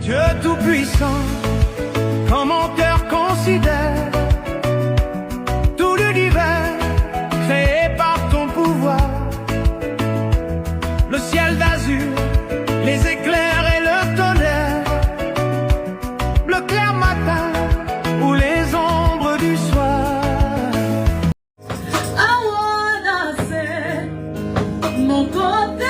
Dieu tout-puissant, quand mon cœur considère tout l'univers créé par ton pouvoir, le ciel d'azur, les éclairs et le tonnerre, le clair matin ou les ombres du soir. I wanna say, mon côté.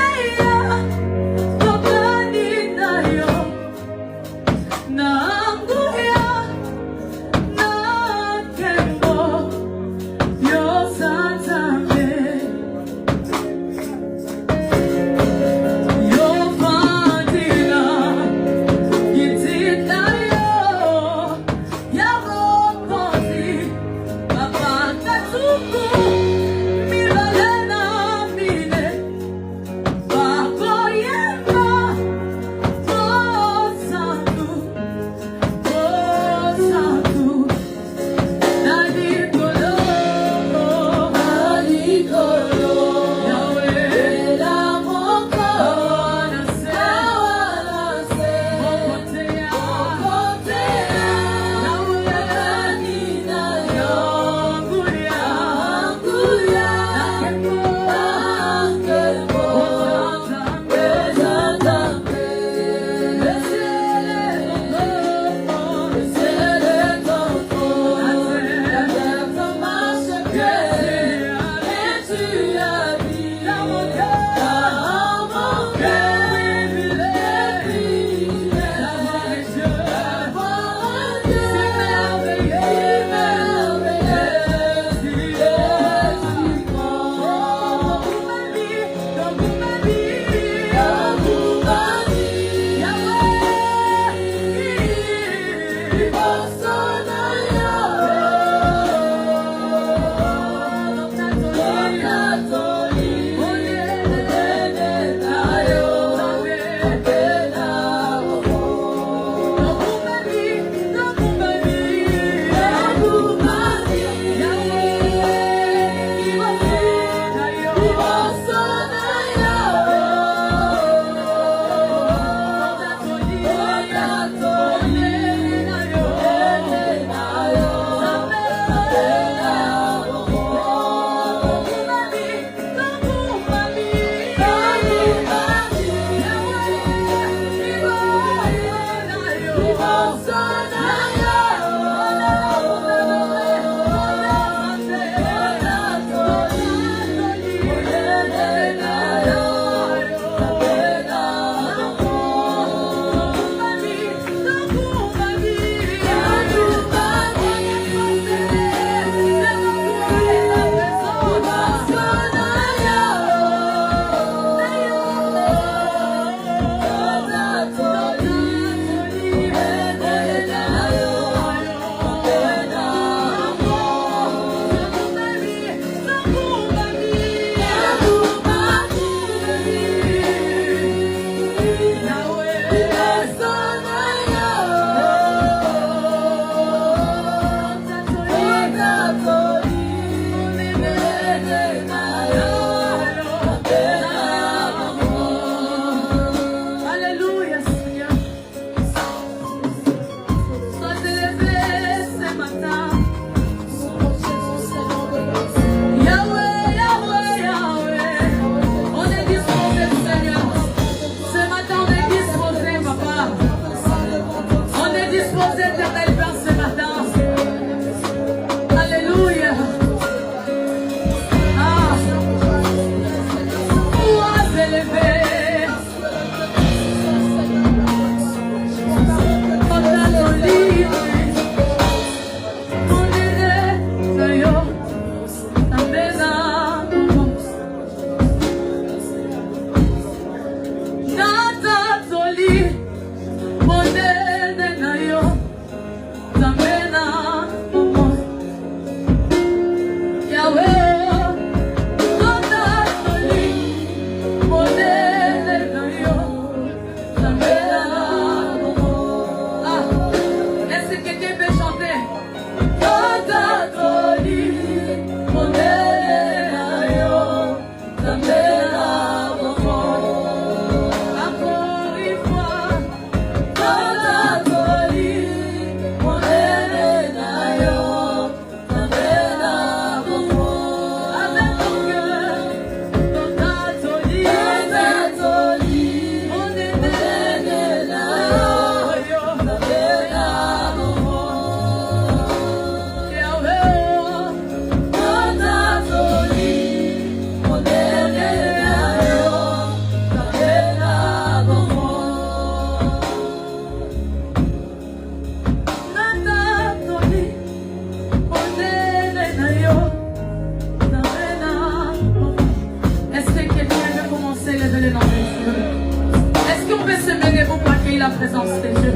Dieu.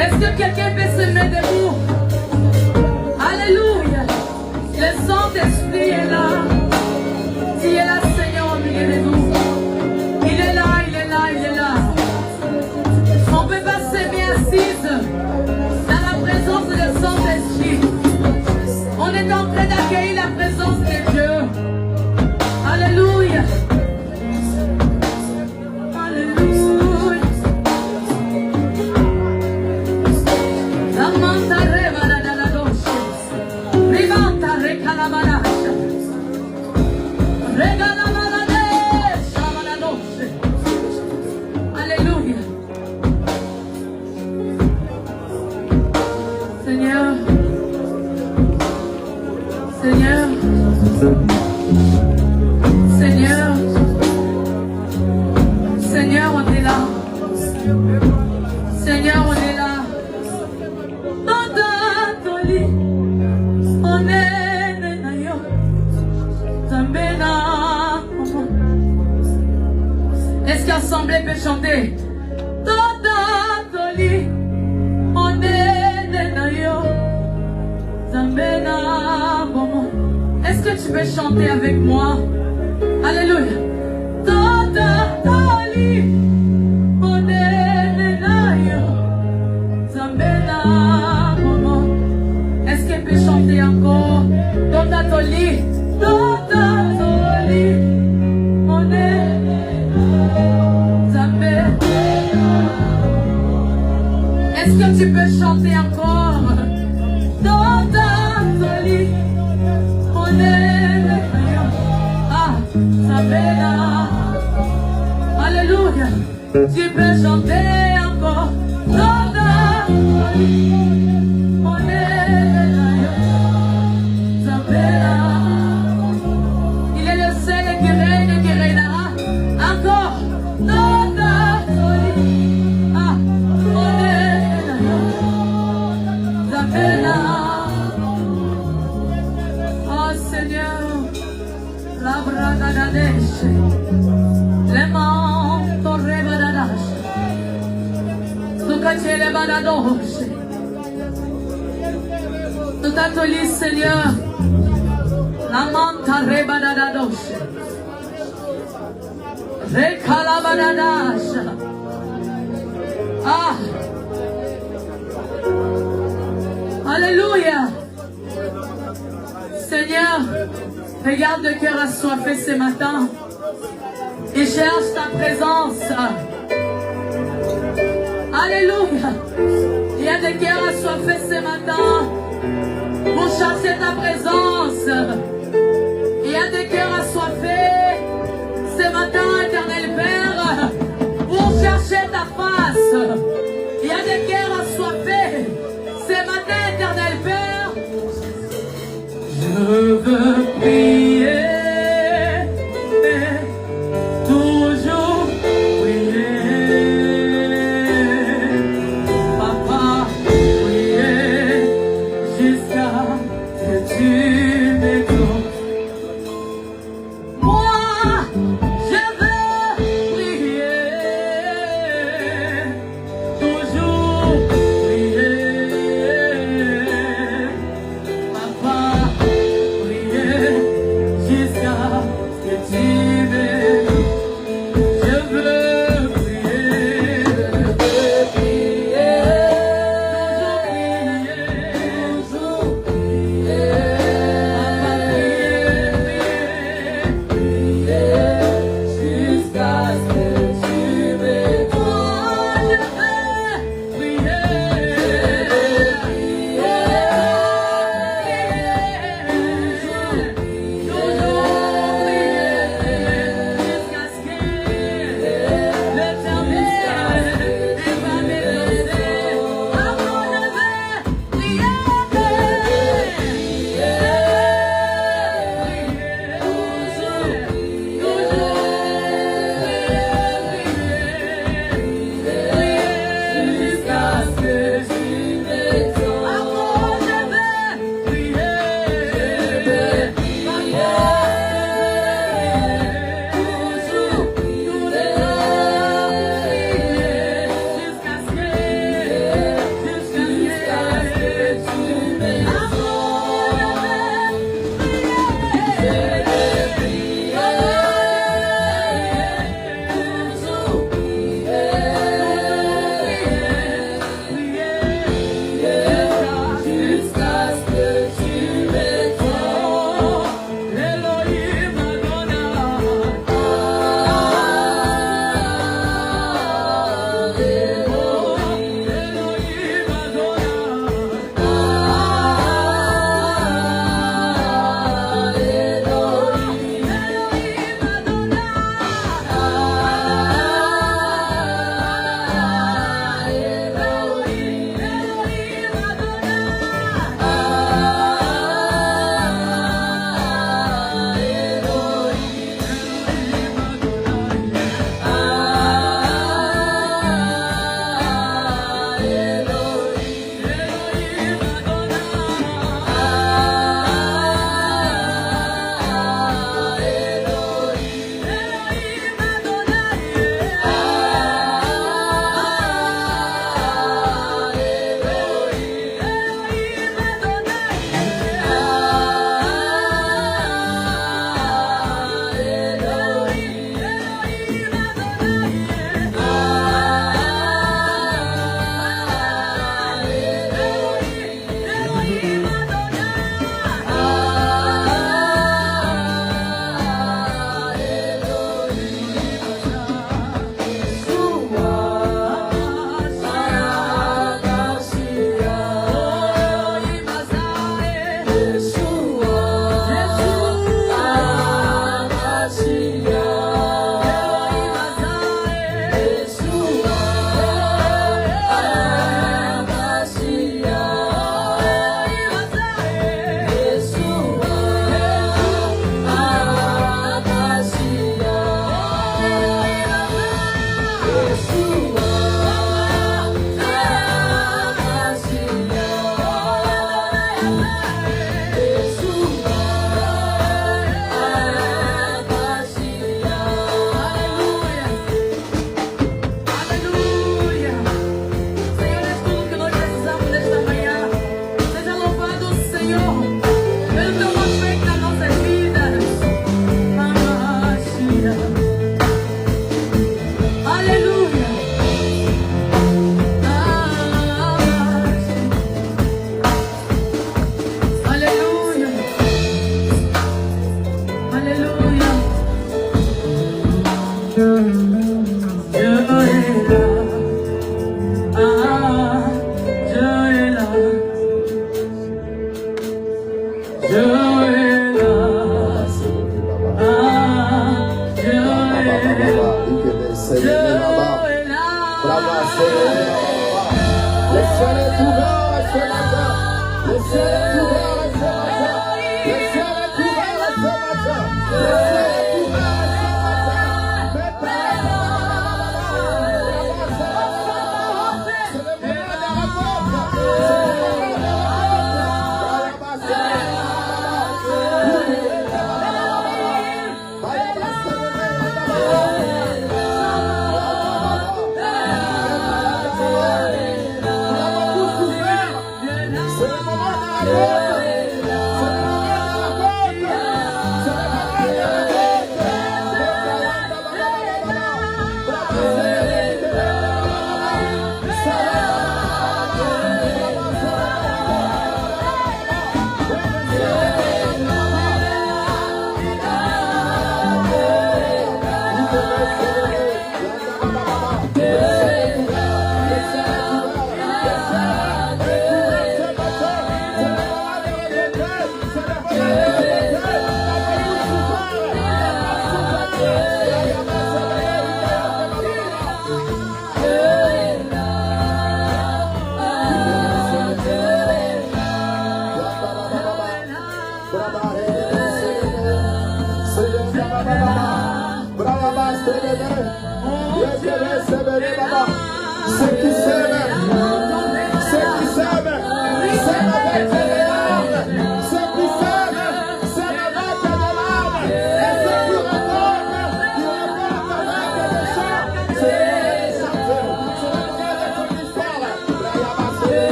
Est-ce que quelqu'un peut se mettre debout? Alléluia. Le Saint-Esprit est là. Il est là, Seigneur, au milieu de nous. Il est là, il est là, il est là. On ne peut pas s'aimer assise dans la présence du Saint-Esprit. On est en train d'accueillir la présence de Dieu. Alléluia. Alléluia. La manta revada da la doce. Rivanta recalamanacha. Regalamanadecha la doce. Alléluia. Seigneur. Seigneur. Seigneur. Seigneur, on est là. Seigneur, on est là. Dans ton lit, on est là. Est-ce qu'Assemblée peut chanter? Dans ton lit, on est là. Est-ce que tu peux chanter avec moi? Alléluia. Dans ton lit, on est là. Est-ce qu'elle peut chanter encore? Dans ton lit, on est là. Est-ce que tu peux chanter encore? Dans ton lit, on est là. Ah, Sabena. Alléluia. Tu peux chanter encore. Dans ton lit, on est là. Sabena. Il est le seul qui règne et qui régnera. Encore. Dans ton lit. Ah, on est là. Sabena. Oh Seigneur, la braga da desce, le manto rebadadash, tu cacele badadoche, tu t'attolis Seigneur, la manta rebadadadoche, recalabadadash, ah, alléluia. Seigneur, regarde le cœur assoiffé ce matin. Il cherche ta présence. Alléluia. Il y a des cœurs assoiffés ce matin pour chercher ta présence. Il y a des cœurs assoiffés ce matin, éternel Père, pour chercher ta face. Il y a des cœurs assoiffés ce matin, éternel Père. Je veux prier, toujours prier. Papa, prier jusqu'à que tu m'écoutes. Moi, je veux prier,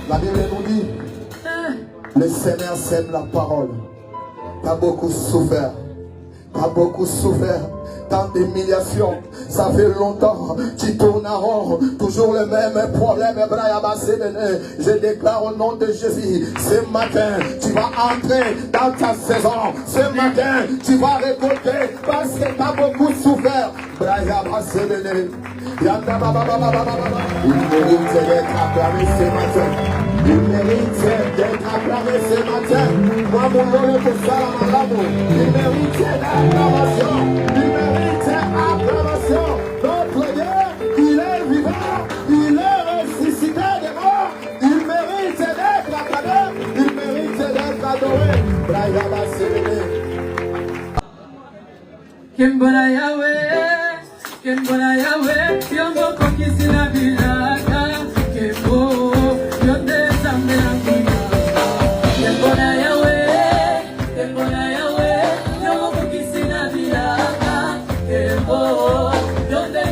La Bible nous dit, le Seigneur sème la parole. Tu as beaucoup souffert. Tu as beaucoup souffert. Tant d'humiliation. Ça fait longtemps. Tu tournes en rond. Toujours le même problème. Je déclare au nom de Jésus. Ce matin, tu vas entrer dans ta saison. Ce matin, tu vas récolter parce que tu as beaucoup souffert. Il mérite d'être acclamé ce matin. Il mérite d'être acclamé ce matin. Moi, mon nom est pour ça, l'amour. Il mérite d'acclamation. Il mérite acclamation. Notre Dieu, il est vivant. Il est ressuscité des morts. Il mérite d'être acclamé. Il mérite d'être adoré. Brahma Séléné. Kimbala Yahweh, Kimbala Yahweh, Yombo Kokisi la Bilaka, Kembo, Yonde Zambe Anguina. Kimbala Yahweh, Kimbala Yahweh, Yombo Kokisi la Bilaka, Kembo, Yonde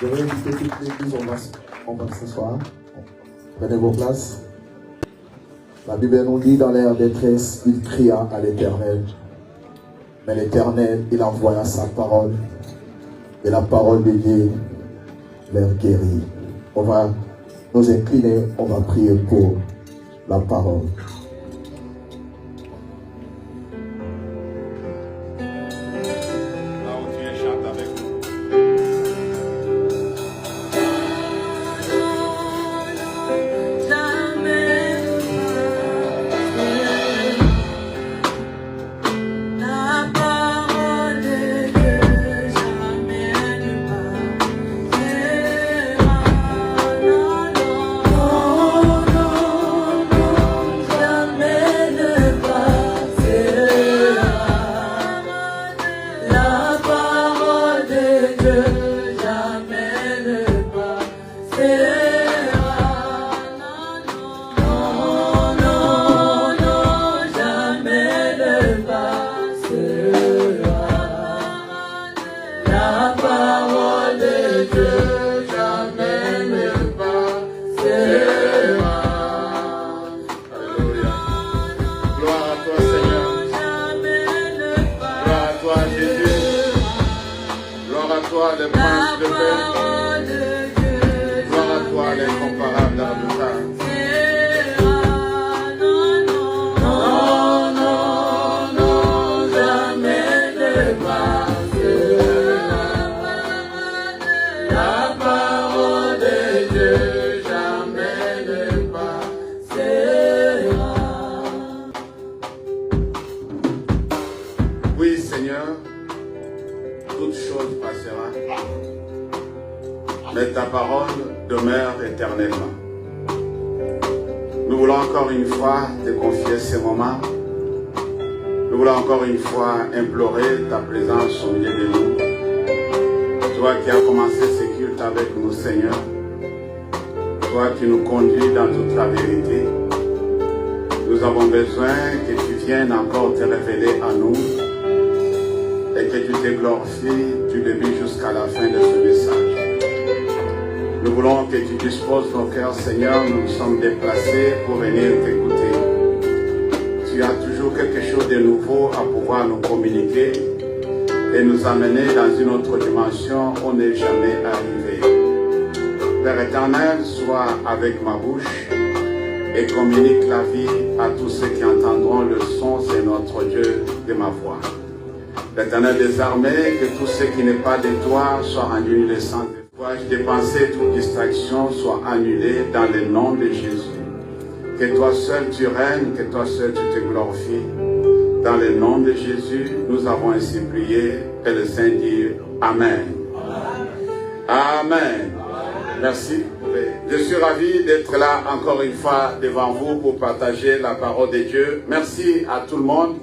Je vais inviter toute l'église, on va s'asseoir. Prenez vos places. La Bible nous dit dans leur détresse, il cria à l'Éternel. Mais l'Éternel, il envoya sa parole. Et la parole de Dieu leur guérit. On va nous incliner, on va prier pour la parole. Hallelujah. Gloire à toi, l'incomparable avocat. Oui, Seigneur, toute chose passera, mais ta parole demeure éternellement. Nous voulons encore une fois te confier ces moments. Nous voulons encore une fois implorer ta présence au milieu de nous. Toi qui as commencé ce culte avec nous, Seigneur. Toi qui nous conduis dans toute la vérité. Nous avons besoin que tu viennes encore te révéler à nous et que tu te glorifies du début jusqu'à la fin de ce message. Nous voulons que tu disposes nos cœurs, Seigneur. Nous nous sommes déplacés pour venir t'écouter. Tu as toujours quelque chose de nouveau à pouvoir nous communiquer et nous amener dans une autre dimension où on n'est jamais arrivé. Père éternel, sois avec ma bouche et communique la vie à tous ceux qui entendront le son, c'est notre Dieu, de ma voix. L'Éternel des armées, que tout ce qui n'est pas de toi soit rendu innocent de toi. Tes pensées, toute distraction soit annulée dans le nom de Jésus. Que toi seul tu règnes, que toi seul tu te glorifies. Dans le nom de Jésus, nous avons ainsi prié et le Saint dit Amen. Amen. Merci. Je suis ravi d'être là encore une fois devant vous pour partager la parole de Dieu. Merci à tout le monde.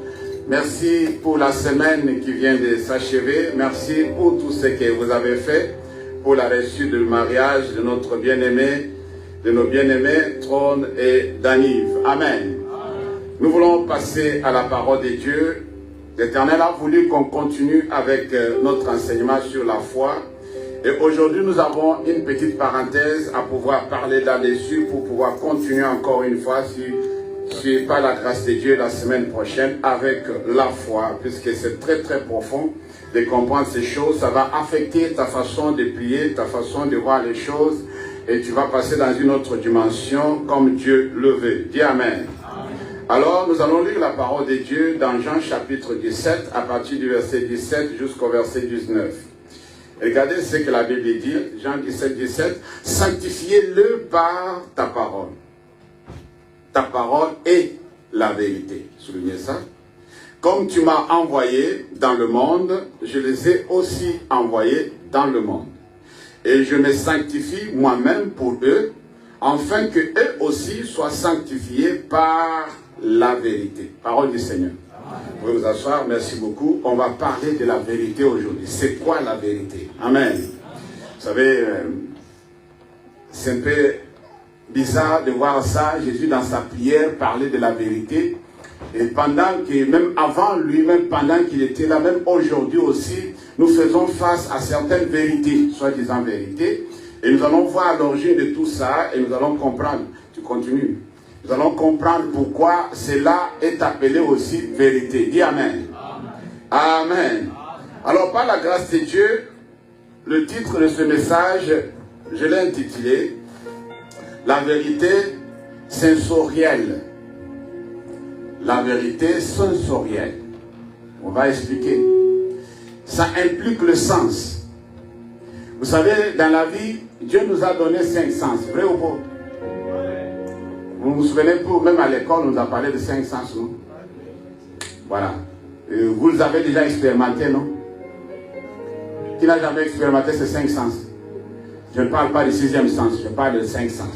Merci pour la semaine qui vient de s'achever. Merci pour tout ce que vous avez fait pour la réussite du mariage de notre bien-aimé, de nos bien-aimés Trône et Danive. Amen. Nous voulons passer à la parole de Dieu. L'Éternel a voulu qu'on continue avec notre enseignement sur la foi. Et aujourd'hui, nous avons une petite parenthèse à pouvoir parler là-dessus pour pouvoir continuer encore une fois, si par la grâce de Dieu, la semaine prochaine avec la foi, puisque c'est très très profond de comprendre ces choses. Ça va affecter ta façon de prier, ta façon de voir les choses, et tu vas passer dans une autre dimension comme Dieu le veut. Dis Amen. Alors, nous allons lire la parole de Dieu dans Jean chapitre 17, à partir du verset 17 jusqu'au verset 19. Regardez ce que la Bible dit, Jean 17, 17. Sanctifiez-le par ta parole. Ta parole est la vérité. Soulignez ça. Comme tu m'as envoyé dans le monde, je les ai aussi envoyés dans le monde. Et je me sanctifie moi-même pour eux, afin que eux aussi soient sanctifiés par la vérité. Parole du Seigneur. Vous pouvez vous asseoir, merci beaucoup. On va parler de la vérité aujourd'hui. C'est quoi la vérité? Amen. Vous savez, c'est un peu bizarre de voir ça. Jésus dans sa prière parlait de la vérité. Et pendant que, même avant lui, même pendant qu'il était là, même aujourd'hui aussi, nous faisons face à certaines vérités, soi-disant vérités. Et nous allons voir l'origine de tout ça et nous allons comprendre. Tu continues. Nous allons comprendre pourquoi cela est appelé aussi vérité. Dis Amen. Amen. Amen. Alors, par la grâce de Dieu, le titre de ce message, je l'ai intitulé « La vérité sensorielle ». La vérité sensorielle. On va expliquer. Ça implique le sens. Vous savez, dans la vie, Dieu nous a donné 5 sens. Vrai ou pas? Vous vous souvenez, même à l'école, on nous a parlé de 5 sens, non? Voilà. Vous les avez déjà expérimenté, non? Qui n'a jamais expérimenté ces 5 sens? Je ne parle pas du 6e sens, je parle de 5 sens.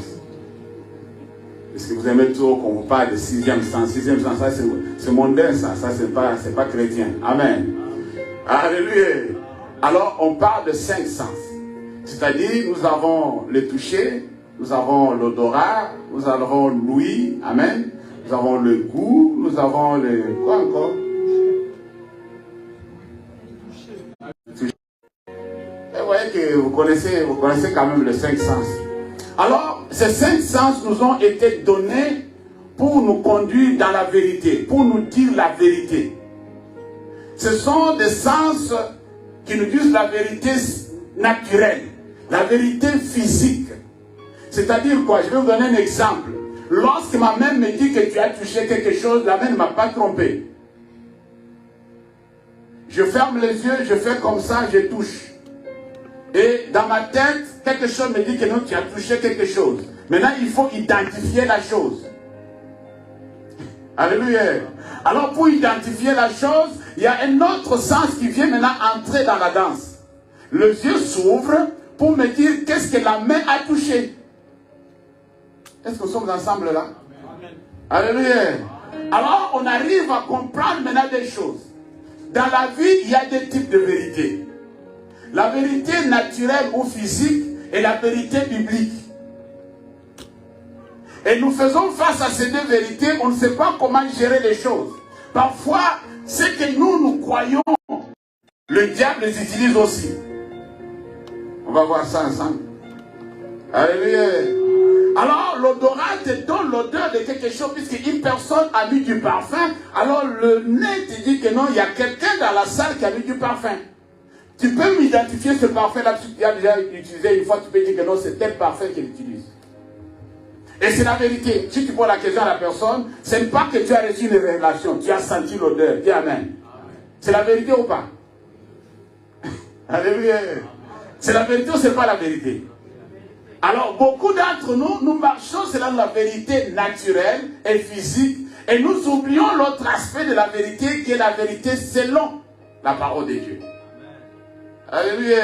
Est-ce que vous aimez toujours qu'on vous parle de 6e sens? 6e sens, ça c'est mondain, ça c'est pas chrétien. Amen. Alléluia. Alors, on parle de 5 sens. C'est-à-dire, nous avons le toucher, nous avons l'odorat, nous avons l'ouïe, amen. Nous avons le goût, nous avons le... Quoi encore? Et vous voyez que vous connaissez quand même les 5 sens. Alors, ces 5 sens nous ont été donnés pour nous conduire dans la vérité, pour nous dire la vérité. Ce sont des sens qui nous disent la vérité naturelle. La vérité physique. C'est-à-dire quoi? Je vais vous donner un exemple. Lorsque ma mère me dit que tu as touché quelque chose, la mère ne m'a pas trompé. Je ferme les yeux, je fais comme ça, je touche. Et dans ma tête, quelque chose me dit que non, tu as touché quelque chose. Maintenant, il faut identifier la chose. Alléluia. Alors, pour identifier la chose, il y a un autre sens qui vient maintenant entrer dans la danse. Les yeux s'ouvrent pour me dire qu'est-ce que la main a touché. Est-ce que nous sommes ensemble là? Amen. Alléluia. Alors, on arrive à comprendre maintenant des choses. Dans la vie, il y a des types de vérités. La vérité naturelle ou physique et la vérité biblique. Et nous faisons face à ces deux vérités, on ne sait pas comment gérer les choses. Parfois, ce que nous croyons, le diable les utilise aussi. On va voir ça ensemble. Alléluia. Alors, l'odorat te donne l'odeur de quelque chose, puisqu'une personne a mis du parfum. Alors, le nez te dit que non, il y a quelqu'un dans la salle qui a mis du parfum. Tu peux m'identifier ce parfum-là, tu as déjà utilisé une fois, tu peux dire que non, c'est tel parfum qu'il utilise. Et c'est la vérité. Si tu poses la question à la personne, ce n'est pas que tu as reçu une révélation, tu as senti l'odeur. Dis Amen. C'est la vérité ou pas? Alléluia. C'est la vérité ou ce n'est pas la vérité? Alors, beaucoup d'entre nous, nous marchons selon la vérité naturelle et physique, et nous oublions l'autre aspect de la vérité, qui est la vérité selon la parole de Dieu. Alléluia.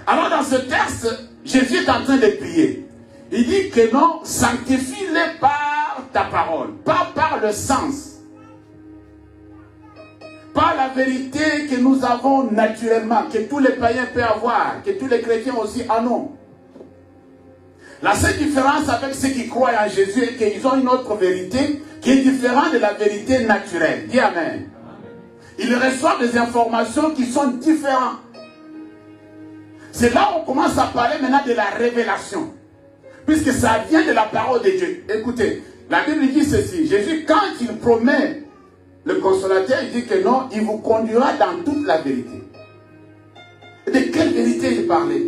Alors, dans ce texte, Jésus est en train de prier. Il dit que non, sanctifie-les par ta parole, pas par le sens. Pas la vérité que nous avons naturellement, que tous les païens peuvent avoir, que tous les chrétiens aussi en ont. La seule différence avec ceux qui croient en Jésus est qu'ils ont une autre vérité qui est différente de la vérité naturelle. Dis Amen. Ils reçoivent des informations qui sont différentes. C'est là où on commence à parler maintenant de la révélation. Puisque ça vient de la parole de Dieu. Écoutez, la Bible dit ceci. Jésus, quand il promet le consolateur, il dit que non, il vous conduira dans toute la vérité. De quelle vérité il parlait?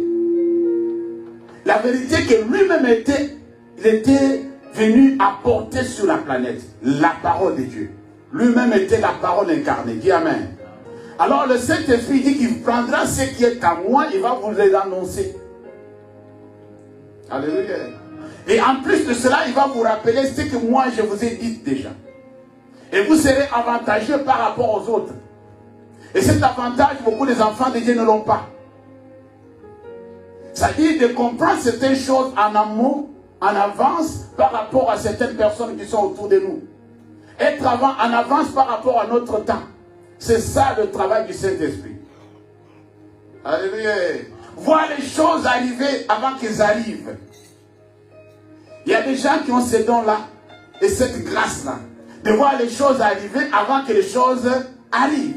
La vérité que lui-même était venu apporter sur la planète. La parole de Dieu. Lui-même était la parole incarnée. Dis Amen. Alors le Saint-Esprit dit qu'il prendra ce qui est à moi, il va vous les annoncer. Alléluia. Et en plus de cela, il va vous rappeler ce que moi je vous ai dit déjà. Et vous serez avantageux par rapport aux autres. Et cet avantage, beaucoup des enfants de Dieu ne l'ont pas. C'est-à-dire de comprendre certaines choses en amont, en avance, par rapport à certaines personnes qui sont autour de nous. Être en avance par rapport à notre temps. C'est ça le travail du Saint-Esprit. Alléluia. Voir les choses arriver avant qu'elles arrivent. Il y a des gens qui ont ces dons-là et cette grâce-là. De voir les choses arriver avant que les choses arrivent.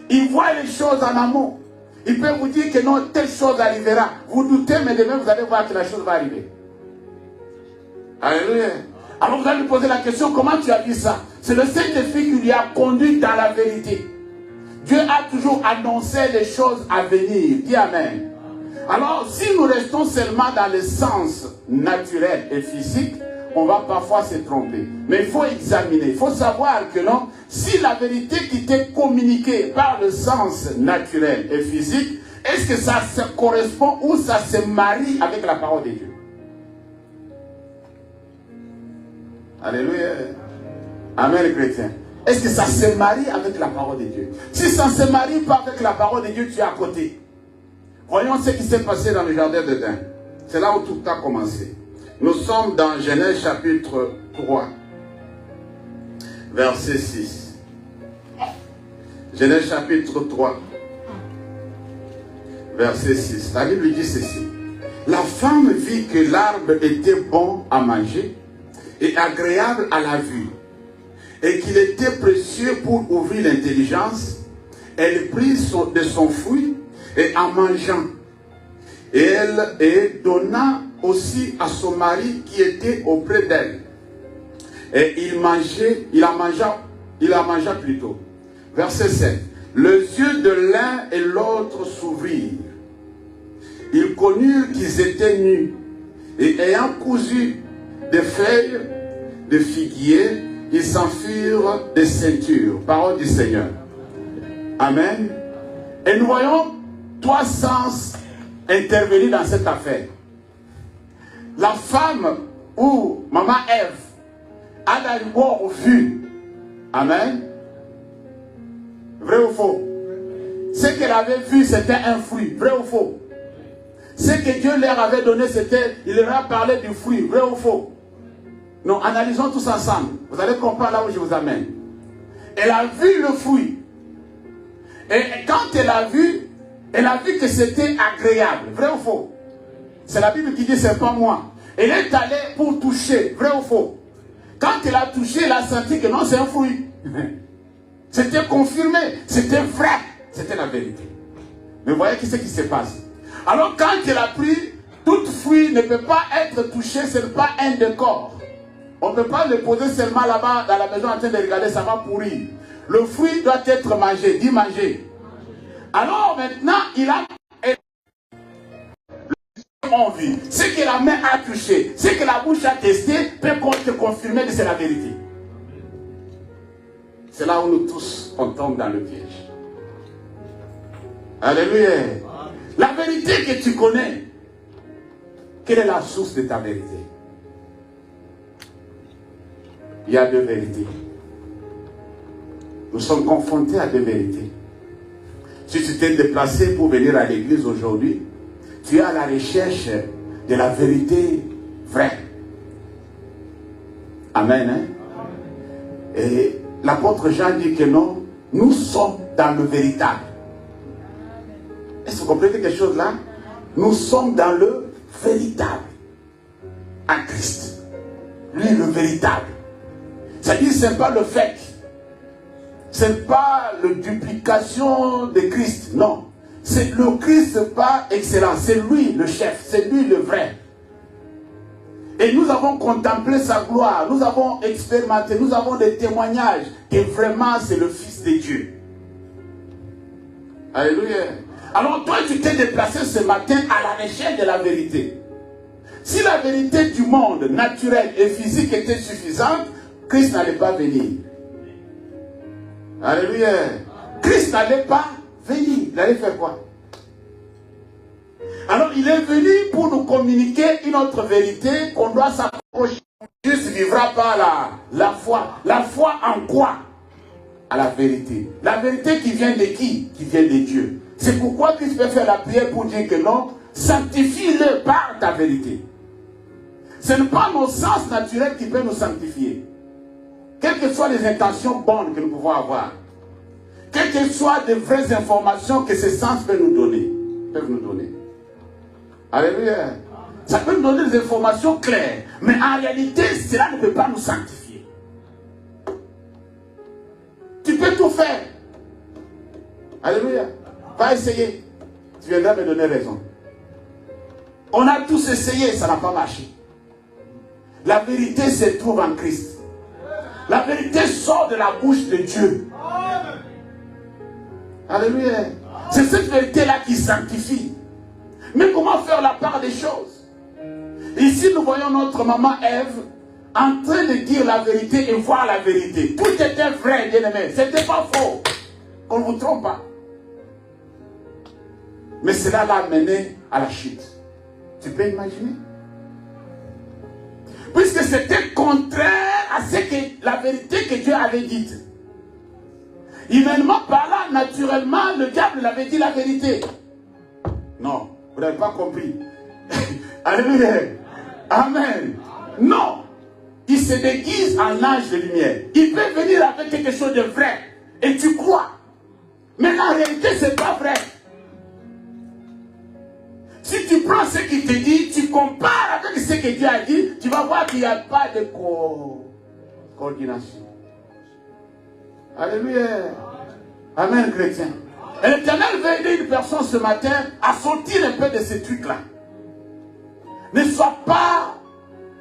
Ils voient les choses en amont. Ils peuvent vous dire que non, telle chose arrivera. Vous doutez, mais demain vous allez voir que la chose va arriver. Alléluia. Alors vous allez lui poser la question, comment tu as vu ça? C'est le Saint-Esprit qui lui a conduit dans la vérité. Dieu a toujours annoncé les choses à venir. Dis Amen. Alors, si nous restons seulement dans le sens naturel et physique, on va parfois se tromper. Mais il faut examiner. Il faut savoir que non, si la vérité qui t'est communiquée par le sens naturel et physique, est-ce que ça se correspond ou ça se marie avec la parole de Dieu? Alléluia. Amen, chrétien. Est-ce que ça se marie avec la parole de Dieu? Si ça ne se marie pas avec la parole de Dieu, tu es à côté. Voyons ce qui s'est passé dans le jardin d'Éden. C'est là où tout a commencé. Nous sommes dans Genèse chapitre 3, verset 6. Genèse chapitre 3, verset 6. La Bible dit ceci. La femme vit que l'arbre était bon à manger et agréable à la vue, et qu'il était précieux pour ouvrir l'intelligence. Elle prit de son fruit et en mangeant, et donna aussi à son mari qui était auprès d'elle. Et il en mangea plutôt. Verset 7. Les yeux de l'un et l'autre s'ouvrirent, ils connurent qu'ils étaient nus, et ayant cousu des feuilles de figuier, ils s'enfuirent des ceintures. Parole du Seigneur. Amen. Et nous voyons trois sens intervenir dans cette affaire. La femme ou maman Ève a d'abord vu. Amen. Vrai ou faux? Ce qu'elle avait vu, c'était un fruit. Vrai ou faux? Ce que Dieu leur avait donné, c'était, il leur a parlé du fruit. Vrai ou faux? Non, analysons tous ensemble. Vous allez comprendre là où je vous amène. Elle a vu le fruit. Et quand elle a vu que c'était agréable. Vrai ou faux? C'est la Bible qui dit, c'est pas moi. Elle est allée pour toucher. Vrai ou faux? Quand elle a touché, elle a senti que non, c'est un fruit. C'était confirmé. C'était vrai. C'était la vérité. Mais voyez qu'est-ce qui se passe. Alors quand elle a pris, tout fruit ne peut pas être touché, ce n'est pas un décor. On ne peut pas le poser seulement là-bas dans la maison en train de regarder, ça va pourrir. Le fruit doit être mangé, dit manger. Alors maintenant, il a envie. Ce que la main a touché, ce que la bouche a testé, peut te confirmer que c'est la vérité. C'est là où nous tous, on tombe dans le piège. Alléluia. La vérité que tu connais, quelle est la source de ta vérité? Il y a deux vérités. Nous sommes confrontés à deux vérités. Si tu t'es déplacé pour venir à l'église aujourd'hui, tu es à la recherche de la vérité vraie. Amen. Hein? Et l'apôtre Jean dit que non, nous sommes dans le véritable. Est-ce que vous comprenez quelque chose là? Nous sommes dans le véritable. En Christ. Lui, le véritable. C'est-à-dire, ce n'est pas le fake. Ce n'est pas la duplication de Christ. Non. C'est le Christ par excellence. C'est lui le chef. C'est lui le vrai. Et nous avons contemplé sa gloire. Nous avons expérimenté. Nous avons des témoignages que vraiment c'est le Fils de Dieu. Alléluia. Alors toi, tu t'es déplacé ce matin à la recherche de la vérité. Si la vérité du monde naturel et physique était suffisante, Christ n'allait pas venir. Alléluia. Christ n'allait pas venir. Il allait faire quoi? Alors il est venu pour nous communiquer une autre vérité qu'on doit s'approcher. Dieu ne vivra pas la foi. La foi en quoi? À la vérité. La vérité qui vient de qui? Qui vient de Dieu. C'est pourquoi Christ peut faire la prière pour dire que non, sanctifie-le par ta vérité. Ce n'est pas nos sens naturels qui peuvent nous sanctifier. Quelles que soient les intentions bonnes que nous pouvons avoir, quelles que soient les vraies informations que ces sens peuvent nous donner. Alléluia. Ça peut nous donner des informations claires, mais en réalité, cela ne peut pas nous sanctifier. Tu peux tout faire. Alléluia. Va essayer. Tu viendras me donner raison. On a tous essayé, ça n'a pas marché. La vérité se trouve en Christ. La vérité sort de la bouche de Dieu. Alléluia. C'est cette vérité-là qui sanctifie. Mais comment faire la part des choses? Ici, nous voyons notre maman Ève en train de dire la vérité et voir la vérité. Tout était vrai, bien-aimé. C'était pas faux. On ne vous trompe pas. Mais cela l'a amené à la chute. Tu peux imaginer? Puisque c'était contraire à ce que la vérité que Dieu avait dite. Humainement parlant, naturellement, le diable l'avait dit la vérité. Non, vous n'avez pas compris. Alléluia. Amen. Non. Il se déguise en ange de lumière. Il peut venir avec quelque chose de vrai. Et tu crois. Mais en réalité, ce n'est pas vrai. Si tu prends ce qu'il te dit, tu compares avec ce que Dieu a dit, tu vas voir qu'il n'y a pas de coordination. Alléluia. Amen, chrétien. Et l'Éternel veut aider une personne ce matin à sortir un peu de ces trucs-là. Ne sois pas...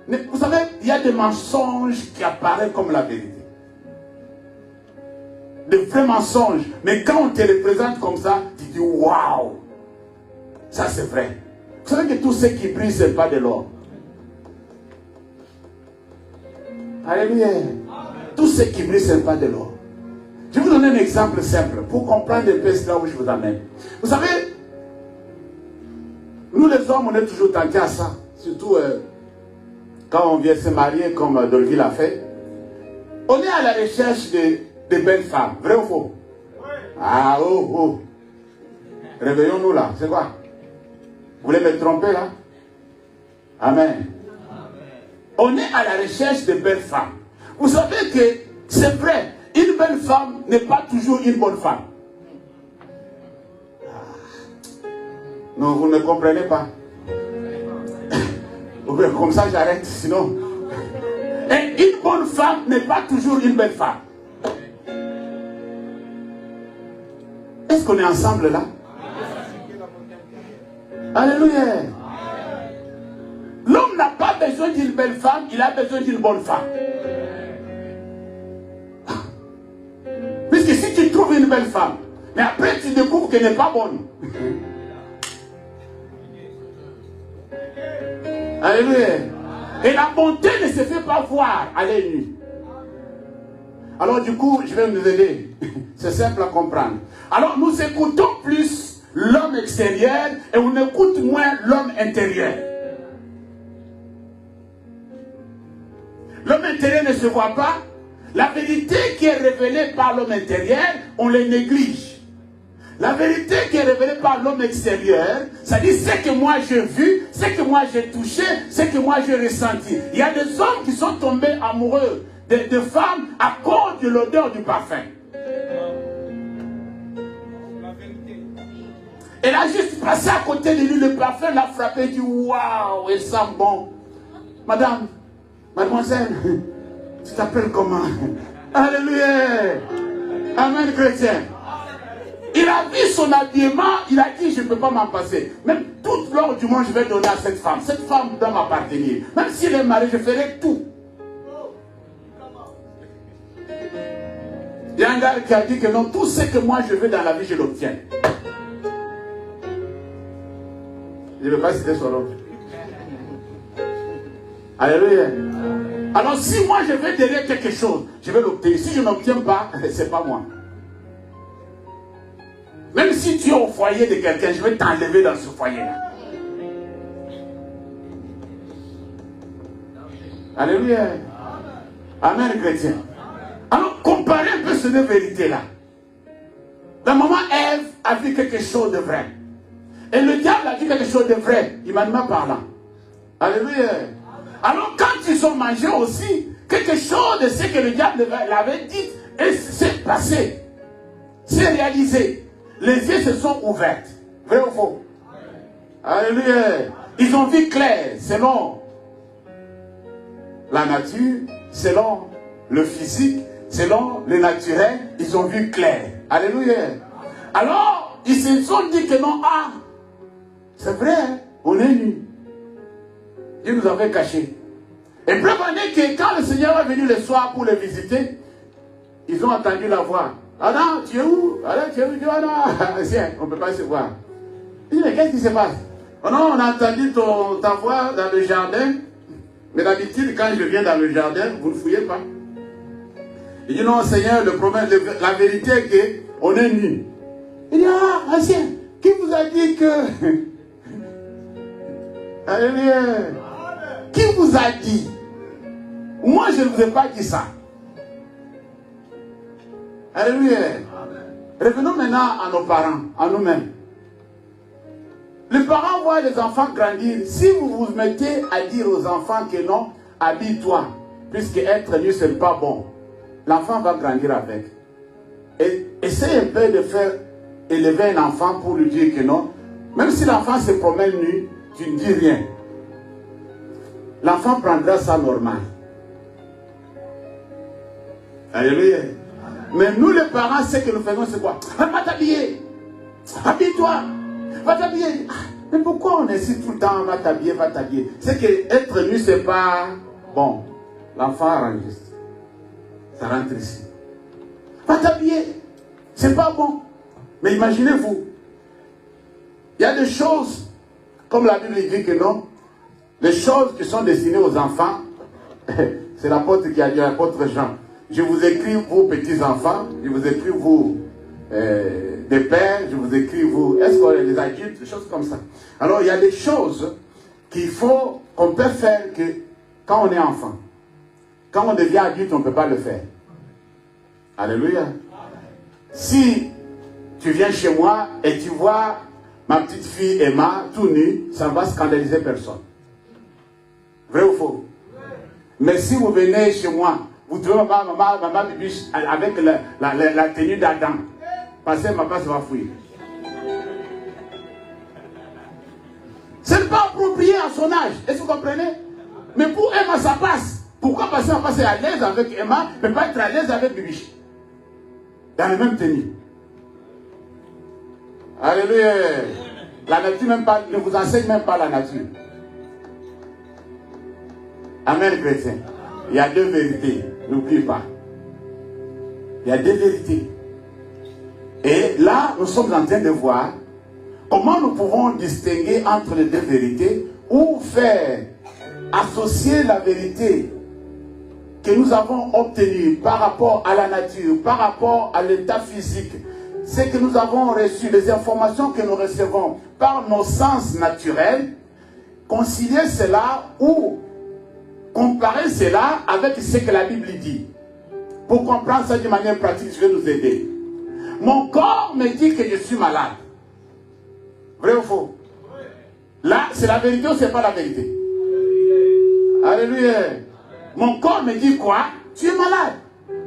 Vous savez, il y a des mensonges qui apparaissent comme la vérité. Des vrais mensonges. Mais quand on te les présente comme ça, tu dis waouh, ça c'est vrai. Vous savez que tout ce qui brille, ce n'est pas de l'or. Alléluia. Tout ce qui brille, ce n'est pas de l'or. Je vais vous donner un exemple simple pour comprendre un peu là où je vous amène. Vous savez, nous les hommes, on est toujours tentés à ça. Surtout quand on vient se marier comme Dolville l'a fait. On est à la recherche de belles femmes. Vrai ou faux? Ah, oh, oh. Réveillons-nous là. C'est quoi? Vous voulez me tromper là? Amen. On est à la recherche de belles femmes. Vous savez que c'est vrai, une belle femme n'est pas toujours une bonne femme. Non, vous ne comprenez pas. Comme ça j'arrête, sinon. Et une bonne femme n'est pas toujours une belle femme. Est-ce qu'on est ensemble là? Alléluia. L'homme n'a pas besoin d'une belle femme, il a besoin d'une bonne femme. Puisque si tu trouves une belle femme, mais après tu découvres qu'elle n'est pas bonne. Alléluia. Et la bonté ne se fait pas voir à l'œil nu. Alors du coup, je vais nous aider. C'est simple à comprendre. Alors nous écoutons plus l'homme extérieur et on écoute moins l'homme intérieur. L'homme intérieur ne se voit pas. La vérité qui est révélée par l'homme intérieur, on les néglige. La vérité qui est révélée par l'homme extérieur, c'est-à-dire ce que moi j'ai vu, ce que moi j'ai touché, ce que moi j'ai ressenti. Il y a des hommes qui sont tombés amoureux de femmes à cause de l'odeur du parfum. Elle a juste passé à côté de lui, le parfum l'a frappé, dit waouh, elle sent bon. Madame, mademoiselle, tu t'appelles comment? Alléluia. Amen, chrétien. Il a vu son habillement, il a dit je ne peux pas m'en passer. Même toute l'or du monde je vais donner à cette femme. Cette femme doit m'appartenir. Même s'il est marié, je ferai tout. Il y a un gars qui a dit que non, tout ce que moi je veux dans la vie, je l'obtiens. Je ne veux pas citer son nom. Alléluia. Alors si moi je veux donner quelque chose, je vais l'obtenir. Si je n'obtiens pas, ce n'est pas moi. Même si tu es au foyer de quelqu'un, je vais t'enlever dans ce foyer-là. Alléluia. Amen, chrétien. Alors, comparez un peu ces deux vérités-là. La maman Ève a vu quelque chose de vrai. Et le diable a vu quelque chose de vrai, humainement parlant. Alléluia. Alors, quand ils ont mangé aussi, quelque chose de ce que le diable l'avait dit, et c'est passé. C'est réalisé. Les yeux se sont ouverts. Vrai ou faux? Alléluia. Ils ont vu clair selon la nature, selon le physique, selon le naturel. Ils ont vu clair. Alléluia. Alors, ils se sont dit que non, ah, c'est vrai, on est nus. Dieu nous avait cachés. Et preuve en est que quand le Seigneur est venu le soir pour les visiter, ils ont entendu la voix. Adam, tu es où? Adam, tu es où? Oh non, on ne peut pas se voir. Il dit, mais qu'est-ce qui se passe? Oh non, on a entendu ta voix dans le jardin. Mais d'habitude, quand je viens dans le jardin, vous ne fouillez pas. Il dit, non, Seigneur, le problème, la vérité est qu'on est nus. Il dit, ah, ancien, qui vous a dit que... Alléluia. Qui vous a dit? Moi, je ne vous ai pas dit ça. Alléluia. Revenons maintenant à nos parents, à nous-mêmes. Les parents voient les enfants grandir. Si vous vous mettez à dire aux enfants que non, habille-toi, puisque être nu, ce n'est pas bon, l'enfant va grandir avec. Et essayez un peu de faire élever un enfant pour lui dire que non. Même si l'enfant se promène nu, tu ne dis rien. L'enfant prendra ça normal. Alléluia. Mais nous les parents, ce que nous faisons, c'est quoi? Va t'habiller. Habille-toi. Va t'habiller. Mais pourquoi on insiste tout le temps, va t'habiller, va t'habiller? C'est que être nu, c'est pas bon. L'enfant enregistre. Ça rentre ici. Va t'habiller. C'est pas bon. Mais imaginez-vous. Il y a des choses, comme la Bible dit que non, les choses qui sont destinées aux enfants, c'est l'apôtre qui a dit, l'apôtre Jean. Je vous écris, vous petits-enfants, je vous écris, vous des pères, je vous écris, vous, est-ce qu'on est des adultes, des choses comme ça. Alors, il y a des choses qu'on peut faire que quand on est enfant. Quand on devient adulte, on ne peut pas le faire. Alléluia. Si tu viens chez moi et tu vois ma petite fille Emma tout nue, ça ne va scandaliser personne. Vrai ou faux? Mais si vous venez chez moi, vous trouvez maman Bibiche avec la tenue d'Adam, parce que ma place va fouiller. Ce n'est pas approprié à son âge. Est-ce que vous comprenez? Mais pour Emma, ça passe. Pourquoi? Parce qu'on passe à l'aise avec Emma, mais pas être à l'aise avec Bibiche. Dans la même tenue. Alléluia. La nature même pas, ne vous enseigne même pas la nature. Amen, chrétien. Il y a deux vérités. N'oubliez pas. Il y a deux vérités. Et là, nous sommes en train de voir comment nous pouvons distinguer entre les deux vérités ou faire associer la vérité que nous avons obtenue par rapport à la nature, par rapport à l'état physique, ce que nous avons reçu, les informations que nous recevons par nos sens naturels, concilier cela ou comparer cela avec ce que la Bible dit. Pour comprendre ça de manière pratique, je vais nous aider. Mon corps me dit que je suis malade. Vrai ou faux? Là, c'est la vérité ou c'est pas la vérité? Alléluia. Mon corps me dit quoi? Tu es malade.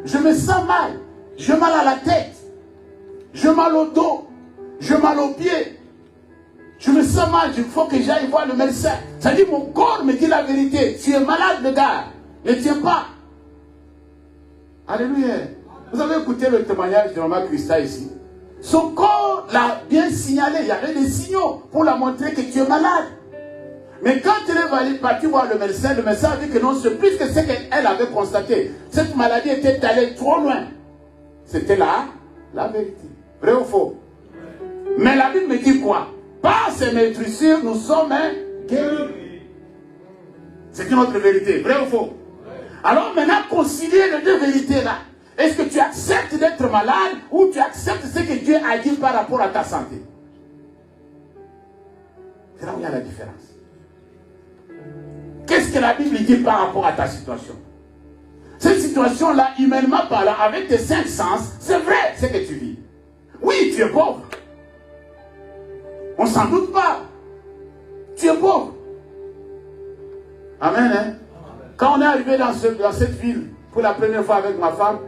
Je me sens mal. J'ai mal à la tête. J'ai mal au dos. J'ai mal aux pieds. Je me sens mal. Il faut que j'aille voir le médecin. Ça dit mon corps me dit la vérité. Tu es malade, le gars. Ne tiens pas. Alléluia. Vous avez écouté le témoignage de Maman Christa ici. Son corps l'a bien signalé. Il y avait des signaux pour la montrer que tu es malade. Mais quand elle est partie voir le médecin a dit que non, c'est plus que ce qu'elle avait constaté. Cette maladie était allée trop loin. C'était là la vérité. Vrai ou faux? Mais la Bible me dit quoi? Par ces maîtrisures, nous sommes guéris. C'est une autre vérité. Vrai ou faux? Alors maintenant, concilier les deux vérités-là. Est-ce que tu acceptes d'être malade ou tu acceptes ce que Dieu a dit par rapport à ta santé? C'est là où il y a la différence. Qu'est-ce que la Bible dit par rapport à ta situation? Cette situation-là, humainement parlant, avec tes 5 sens, c'est vrai ce que tu vis. Oui, tu es pauvre. On ne s'en doute pas. Tu es pauvre. Amen. Hein? Quand on est arrivé dans cette ville, pour la première fois avec ma femme,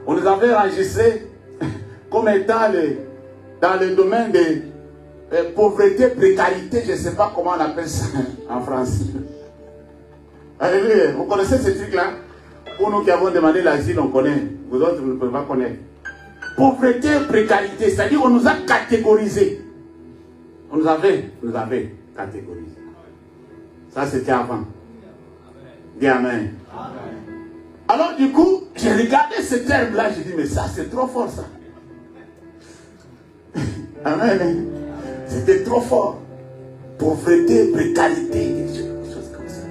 on nous avait enregistrés comme étant dans le domaine de pauvreté, précarité, je ne sais pas comment on appelle ça en français. Alléluia. Vous connaissez ce truc-là? Pour nous qui avons demandé l'asile, on connaît. Vous autres, vous ne pouvez pas connaître. Pauvreté, précarité, c'est-à-dire on nous a catégorisés. On nous avait catégorisés. Ça, c'était avant. Dis Amen. Alors du coup, j'ai regardé ce terme-là, j'ai dit, mais ça, c'est trop fort, ça. Amen. C'était trop fort. Pauvreté, précarité, des choses comme ça.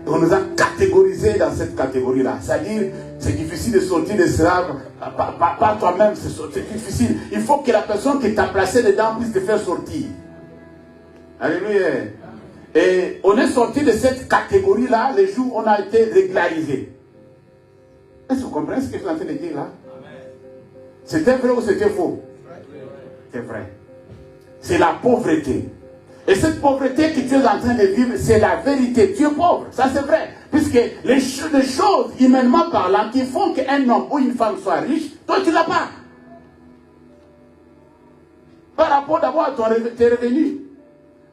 Et on nous a catégorisés dans cette catégorie-là. C'est-à-dire, c'est difficile de sortir de cela par toi-même, c'est difficile. Il faut que la personne qui t'a placé dedans puisse te faire sortir. Alléluia. Et on est sorti de cette catégorie-là les jours où on a été régularisé. Est-ce que vous comprenez ce que je suis en train de dire là? C'était vrai ou c'était faux? C'est vrai. C'est la pauvreté. Et cette pauvreté que tu es en train de vivre, c'est la vérité. Tu es pauvre, ça c'est vrai. Puisque les choses, humainement parlant, qui font qu'un homme ou une femme soit riche, toi tu ne l'as pas. Par rapport d'abord à tes revenus.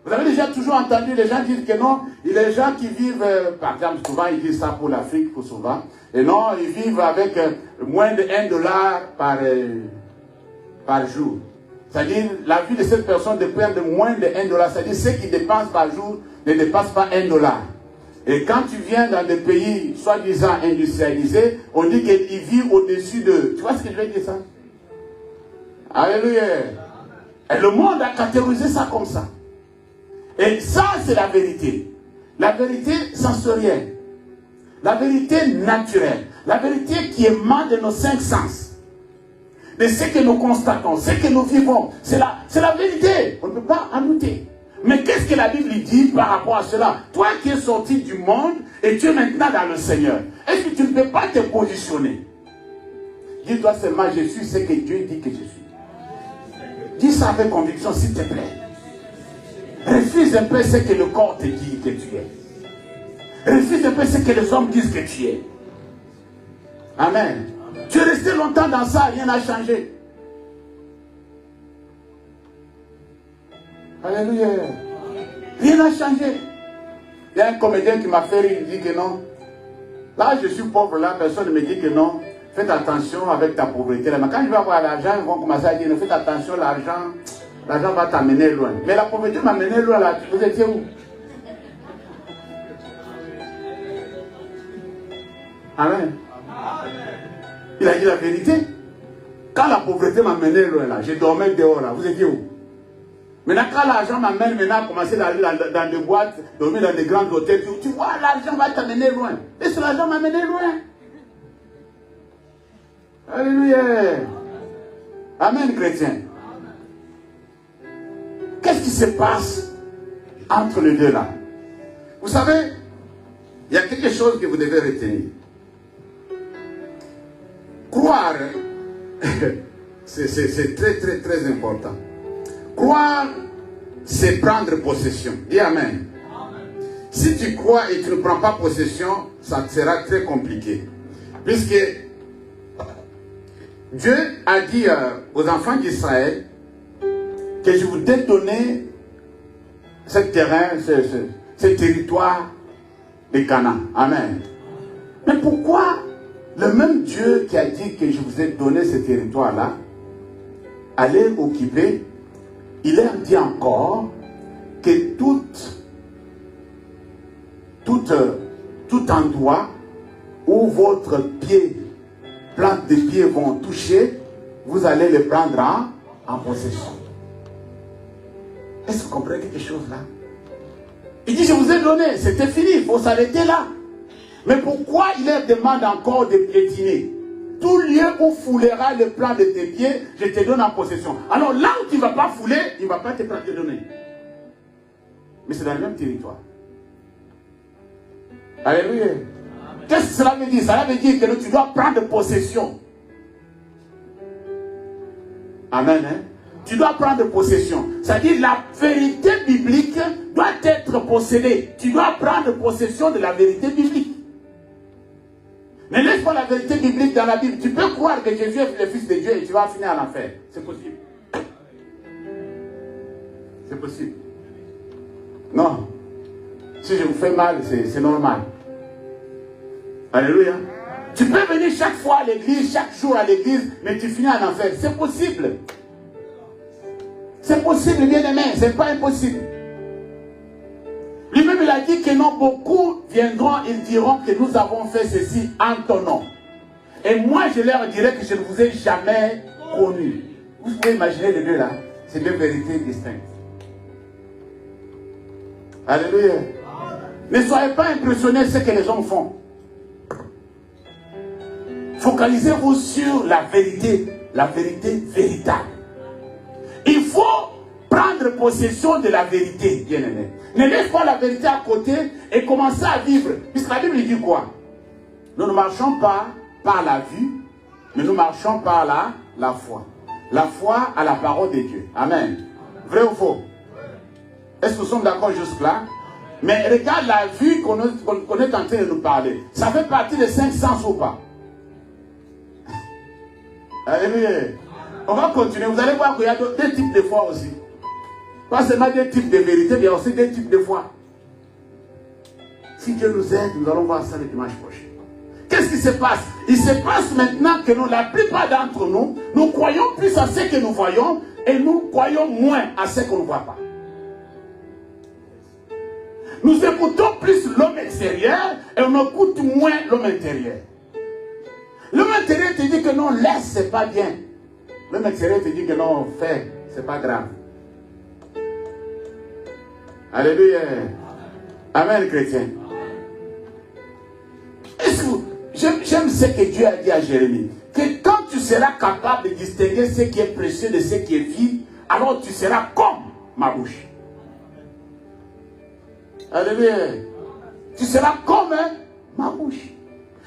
Vous avez déjà toujours entendu les gens dire que non, il y a des gens qui vivent, par exemple, souvent ils disent ça pour l'Afrique, pour souvent, et non, ils vivent avec moins de $1 par jour. C'est-à-dire, la vie de cette personne dépend de moins de $1. C'est-à-dire, ceux qui dépensent par jour ne dépassent pas $1. Et quand tu viens dans des pays soi-disant industrialisés, on dit qu'ils vivent au-dessus de... Tu vois ce que je veux dire ça? Alléluia. Et le monde a catégorisé ça comme ça. Et ça, c'est la vérité. La vérité sensorielle. La vérité naturelle. La vérité qui émane de nos 5 sens. De ce que nous constatons, ce que nous vivons. C'est la vérité. On ne peut pas en douter. Mais qu'est-ce que la Bible dit par rapport à cela? Toi qui es sorti du monde et tu es maintenant dans le Seigneur, est-ce que tu ne peux pas te positionner? Dis-toi seulement, je suis ce que Dieu dit que je suis. Dis ça avec conviction, s'il te plaît. Refuse un peu ce que le corps te dit que tu es. Refuse un peu ce que les hommes disent que tu es. Amen. Tu es resté longtemps dans ça, rien n'a changé. Alléluia. Rien n'a changé. Il y a un comédien qui m'a fait rire, il dit que non. Là, je suis pauvre, là, personne ne me dit que non. Faites attention avec ta pauvreté. Mais quand je vais avoir l'argent, ils vont commencer à dire, faites attention, l'argent va t'amener loin. Mais la pauvreté m'a amené loin, là. Vous étiez où? Amen. Il a dit la vérité. Quand la pauvreté m'a mené loin, là, je dormais dehors, là. Vous étiez où? Maintenant, quand l'argent m'amène maintenant à commencer d'aller dans des boîtes, dormir dans des grands hôtels, tu vois, l'argent va t'amener loin. Et ce l'argent m'a amené loin. Alléluia. Amen, chrétien. Qu'est-ce qui se passe entre les deux là? Vous savez, il y a quelque chose que vous devez retenir. Croire, c'est très, très, très important. Croire, c'est prendre possession. Dis Amen. Si tu crois et tu ne prends pas possession, ça sera très compliqué. Puisque Dieu a dit aux enfants d'Israël que je vous ai donné ce terrain, ce territoire de Canaan. Amen. Mais pourquoi le même Dieu qui a dit que je vous ai donné ce territoire-là, allez occuper, il leur dit encore que tout endroit où votre pied, plante de pied vont toucher, vous allez les prendre en possession. Est-ce que vous comprenez quelque chose là? Il dit, je vous ai donné, c'était fini, il faut s'arrêter là. Mais pourquoi il leur demande encore de piétiner? Tout lieu où foulera le plan de tes pieds, je te donne en possession. Alors là où tu ne vas pas fouler, il ne va pas te donner. Mais c'est dans le même territoire. Alléluia. Qu'est-ce que cela veut dire? Cela veut dire que tu dois prendre possession. Amen. Hein? Tu dois prendre possession. C'est-à-dire la vérité biblique doit être possédée. Tu dois prendre possession de la vérité biblique. Ne laisse pas la vérité biblique dans la Bible. Tu peux croire que Jésus est le Fils de Dieu et tu vas finir en enfer. C'est possible. C'est possible. Non. Si je vous fais mal, c'est normal. Alléluia. Tu peux venir chaque fois à l'église, chaque jour à l'église, mais tu finis en enfer. C'est possible. C'est possible, bien aimé. C'est pas impossible. Lui-même, il a dit que non, beaucoup viendront, ils diront que nous avons fait ceci en ton nom. Et moi, je leur dirai que je ne vous ai jamais connu. Vous pouvez imaginer les deux là. C'est deux vérités distinctes. Alléluia. Ne soyez pas impressionnés de ce que les hommes font. Focalisez-vous sur la vérité véritable. Il faut prendre possession de la vérité, bien-aimé. Ne laisse pas la vérité à côté et commencer à vivre. Puisque la Bible dit quoi? Nous ne marchons pas par la vue, mais nous marchons par la foi. La foi à la parole de Dieu. Amen. Vrai ou faux? Est-ce que nous sommes d'accord jusque-là? Mais regarde la vue qu'on est en train de nous parler. Ça fait partie des 5 sens ou pas? Alléluia. On va continuer. Vous allez voir qu'il y a deux types de foi aussi. Pas seulement des types de vérité, mais aussi des types de foi. Si Dieu nous aide, nous allons voir ça le dimanche prochain. Qu'est-ce qui se passe? Il se passe maintenant que la plupart d'entre nous, nous croyons plus à ce que nous voyons et nous croyons moins à ce qu'on ne voit pas. Nous écoutons plus l'homme extérieur et on écoute moins l'homme intérieur. L'homme intérieur te dit que non, laisse, c'est pas bien. L'homme extérieur te dit que non, fais, c'est pas grave. Alléluia. Amen, chrétien. J'aime ce que Dieu a dit à Jérémie. Que quand tu seras capable de distinguer ce qui est précieux de ce qui est vil, alors tu seras comme ma bouche. Alléluia. Tu seras comme ma bouche.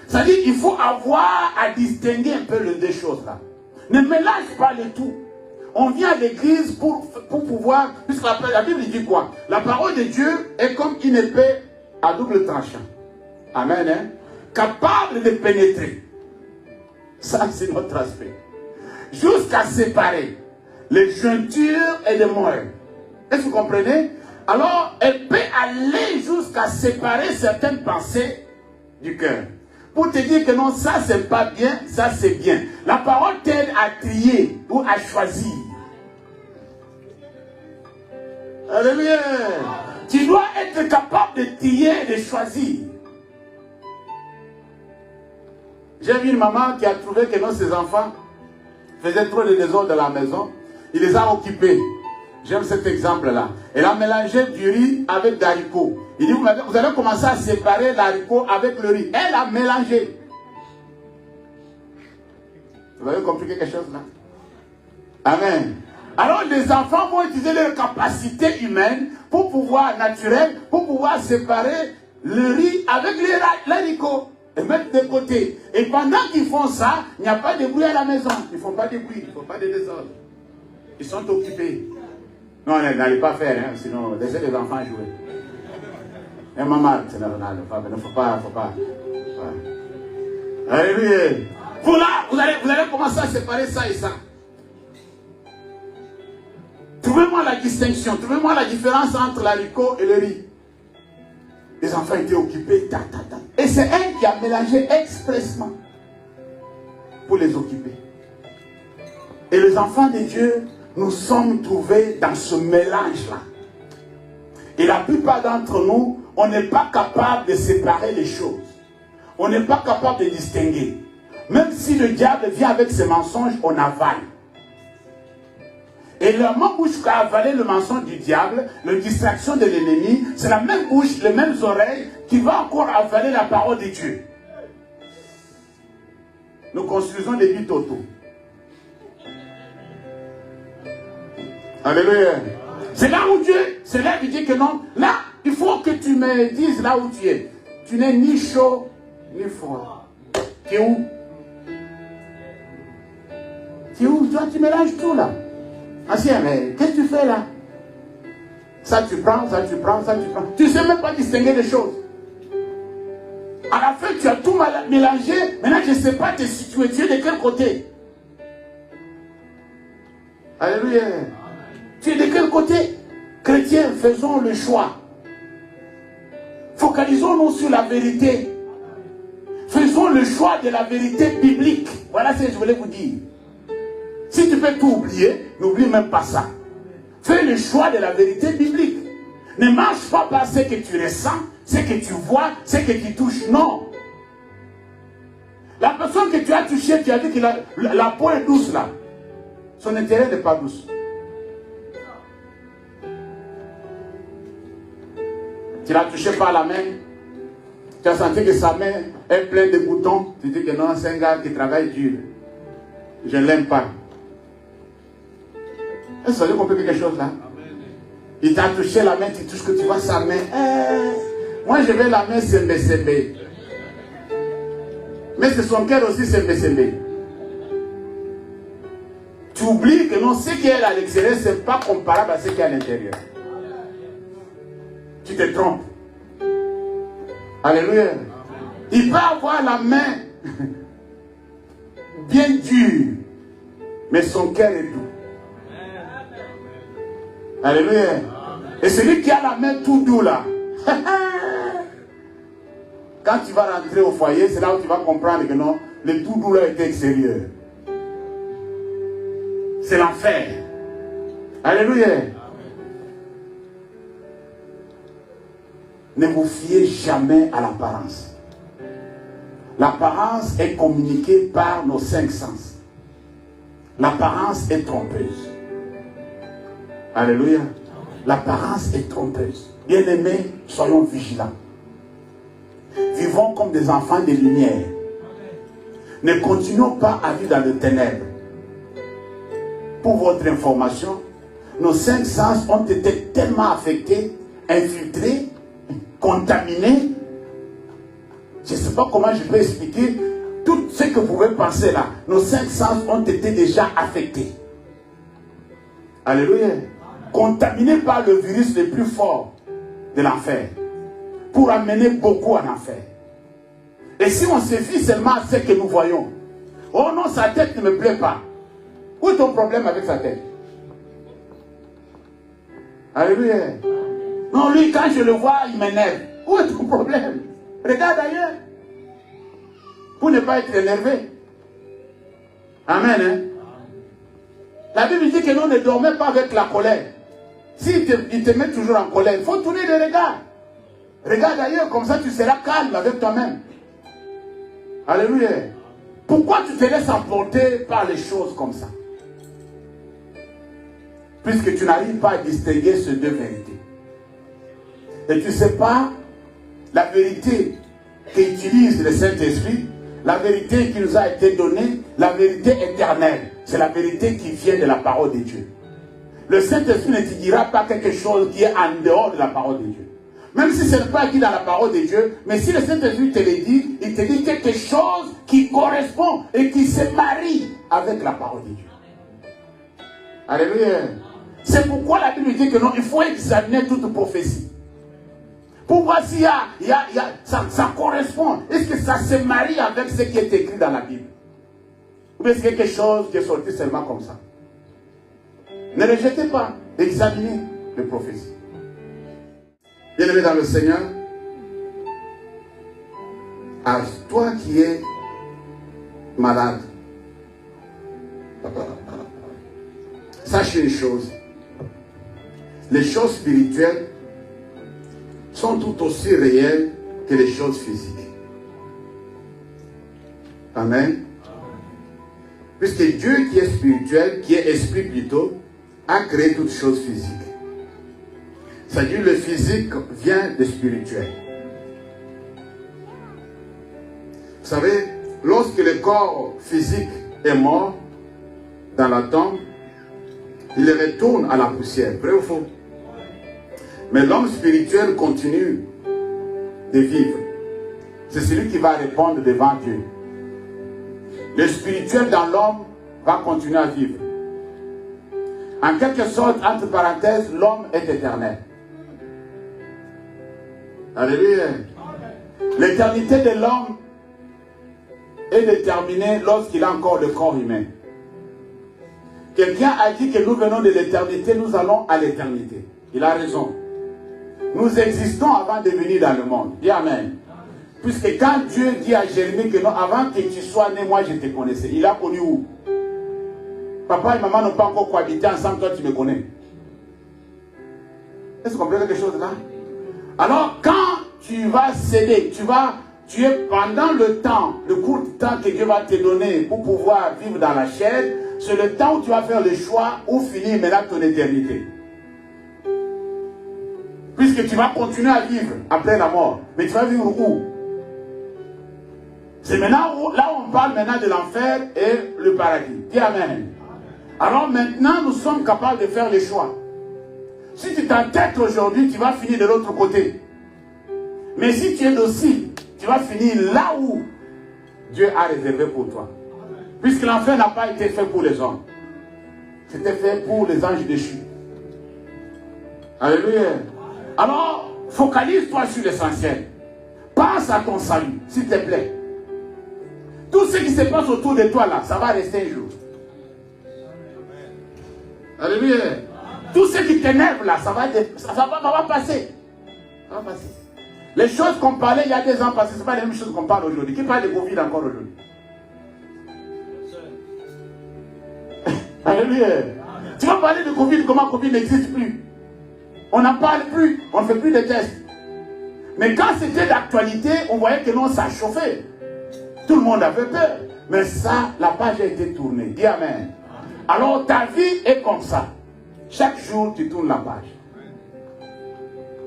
C'est-à-dire qu'il faut avoir à distinguer un peu les deux choses là. Ne mélange pas le tout. On vient à l'église pour pouvoir, puisque la Bible dit quoi? La parole de Dieu est comme une épée à double tranchant. Amen. Hein? Capable de pénétrer. Ça, c'est notre aspect. Jusqu'à séparer les jointures et les moelles. Est-ce que vous comprenez? Alors, elle peut aller jusqu'à séparer certaines pensées du cœur. Pour te dire que non, ça c'est pas bien, ça c'est bien. La parole t'aide à trier ou à choisir. Alléluia. Tu dois être capable de trier et de choisir. J'ai vu une maman qui a trouvé que non, ses enfants faisaient trop de désordre dans la maison. Il les a occupés. J'aime cet exemple-là. Elle a mélangé du riz avec des haricots. Il dit, vous allez commencer à séparer l'haricot avec le riz. Elle a mélangé. Vous avez compris quelque chose là? Amen. Alors les enfants vont utiliser leur capacité humaine pour pouvoir, naturelle, pour pouvoir séparer le riz avec l'haricot et mettre de côté. Et pendant qu'ils font ça, il n'y a pas de bruit à la maison. Ils ne font pas de bruit, ils ne font pas de désordre. Ils sont occupés. Non, n'allez pas faire, hein, sinon laissez les enfants jouer. Et maman, c'est normal, il ne faut pas. Alléluia. Voilà, vous allez commencer à séparer ça et ça. Trouvez-moi la distinction, trouvez-moi la différence entre l'haricot et le riz. Les enfants étaient occupés, Et c'est elle qui a mélangé expressement pour les occuper. Et les enfants de Dieu, nous sommes trouvés dans ce mélange-là. Et la plupart d'entre nous, on n'est pas capable de séparer les choses. On n'est pas capable de distinguer. Même si le diable vient avec ses mensonges, on avale. Et la même bouche qui a avalé le mensonge du diable, la distraction de l'ennemi, c'est la même bouche, les mêmes oreilles qui va encore avaler la parole de Dieu. Nous construisons des vies totaux. Alléluia. C'est là où Dieu, c'est là qu'il dit que non, là, il faut que tu me dises là où tu es. Tu n'es ni chaud, ni froid. Tu es où? Tu es où? Toi, tu mélanges tout là. Ancien, mais qu'est-ce que tu fais là? Ça tu prends, ça tu prends, ça tu prends. Tu ne sais même pas distinguer les choses. À la fin, tu as tout mélangé. Maintenant, je ne sais pas te situer. Tu es de quel côté? Alléluia. Tu es de quel côté? Chrétiens, faisons le choix. Focalisons-nous sur la vérité. Faisons le choix de la vérité biblique. Voilà ce que je voulais vous dire. Si tu peux tout oublier, n'oublie même pas ça. Fais le choix de la vérité biblique. Ne marche pas par ce que tu ressens, ce que tu vois, ce que tu touches. Non. La personne que tu as touchée, tu as dit que la peau est douce là. Son intérêt n'est pas douce. Tu l'as touché par la main. Tu as senti que sa main est pleine de boutons. Tu dis que non, c'est un gars qui travaille dur. Je ne l'aime pas. Est-ce que vous avez compris quelque chose là? Il t'a touché la main, tu touches que tu vois sa main. Moi je vais la main sembe. Mais c'est son cœur aussi sembe. Tu oublies que non, ce qui est à l'extérieur, ce n'est pas comparable à ce qui est à l'intérieur. Tu te trompes. Alléluia. Il peut avoir la main bien dure, mais son cœur est doux. Alléluia. Et celui qui a la main tout doux là, quand tu vas rentrer au foyer, c'est là où tu vas comprendre que non, le tout doux là est extérieur. C'est l'enfer. Alléluia. Ne vous fiez jamais à l'apparence. L'apparence est communiquée par nos 5 sens. L'apparence est trompeuse. Alléluia. L'apparence est trompeuse. Bien-aimés, soyons vigilants. Vivons comme des enfants de lumière. Ne continuons pas à vivre dans le ténèbres. Pour votre information, nos 5 sens ont été tellement affectés, infiltrés, contaminés. Je ne sais pas comment je peux expliquer tout ce que vous pouvez penser là. Nos 5 sens ont été déjà affectés. Alléluia. Contaminés par le virus le plus fort de l'enfer. Pour amener beaucoup en enfer. Et si on se fie seulement à ce que nous voyons. Oh non, sa tête ne me plaît pas. Où est ton problème avec sa tête? Alléluia. Non, lui, quand je le vois, il m'énerve. Où est ton problème? Regarde ailleurs. Pour ne pas être énervé. Amen. Hein? La Bible dit que nous ne dormons pas avec la colère. S'il te met toujours en colère, il faut tourner le regard. Regarde ailleurs, comme ça tu seras calme avec toi-même. Alléluia. Pourquoi tu te laisses emporter par les choses comme ça? Puisque tu n'arrives pas à distinguer ces deux vérités. Et tu ne sais pas la vérité qu'utilise le Saint-Esprit, la vérité qui nous a été donnée, la vérité éternelle. C'est la vérité qui vient de la parole de Dieu. Le Saint-Esprit ne te dira pas quelque chose qui est en dehors de la parole de Dieu. Même si ce n'est pas écrit dans la parole de Dieu, mais si le Saint-Esprit te le dit, il te dit quelque chose qui correspond et qui se marie avec la parole de Dieu. Alléluia. C'est pourquoi la Bible dit que non, il faut examiner toute prophétie. Pour voir si ça correspond. Est-ce que ça se marie avec ce qui est écrit dans la Bible? Ou bien c'est quelque chose qui est sorti seulement comme ça? Ne rejetez pas. Examinez les prophéties. Bien-aimé dans le Seigneur, à toi qui es malade, sache une chose. Les choses spirituelles sont tout aussi réelles que les choses physiques. Amen. Puisque Dieu qui est spirituel, qui est esprit plutôt, a créé toutes choses physiques. C'est-à-dire le physique vient de spirituel. Vous savez, lorsque le corps physique est mort dans la tombe, il retourne à la poussière. Vrai ou faux? Mais l'homme spirituel continue de vivre. C'est celui qui va répondre devant Dieu. Le spirituel dans l'homme va continuer à vivre. En quelque sorte, entre parenthèses, l'homme est éternel. Alléluia. L'éternité de l'homme est déterminée lorsqu'il a encore le corps humain. Quelqu'un a dit que nous venons de l'éternité, nous allons à l'éternité. Il a raison. Nous existons avant de venir dans le monde. Dis Amen. Puisque quand Dieu dit à Jérémie que non, avant que tu sois né, moi je te connaissais. Il a connu où? Papa et maman n'ont pas encore cohabité ensemble, toi tu me connais. Est-ce que vous comprenez quelque chose là? Alors quand tu vas céder, tu es pendant le temps, le court temps que Dieu va te donner pour pouvoir vivre dans la chair, c'est le temps où tu vas faire le choix où finir maintenant ton éternité. Puisque tu vas continuer à vivre après la mort. Mais tu vas vivre où? C'est maintenant où, là où on parle maintenant de l'enfer et le paradis. Dis Amen. Alors maintenant, nous sommes capables de faire les choix. Si tu t'entêtes aujourd'hui, tu vas finir de l'autre côté. Mais si tu es docile, tu vas finir là où Dieu a réservé pour toi. Puisque l'enfer n'a pas été fait pour les hommes. C'était fait pour les anges déchus. Alléluia. Alors, focalise-toi sur l'essentiel. Pense à ton salut, s'il te plaît. Tout ce qui se passe autour de toi là, ça va rester un jour. Alléluia. Tout ce qui t'énerve là, ça va passer. Ça va passer. Les choses qu'on parlait il y a 2 ans passés, ce n'est pas les mêmes choses qu'on parle aujourd'hui. Qui parle de Covid encore aujourd'hui? Alléluia. Tu vas parler de Covid, comment Covid n'existe plus. On n'en parle plus, on ne fait plus de tests. Mais quand c'était d'actualité, on voyait que non, ça chauffait. Tout le monde avait peur. Mais ça, la page a été tournée. Dis Amen. Alors ta vie est comme ça. Chaque jour, tu tournes la page.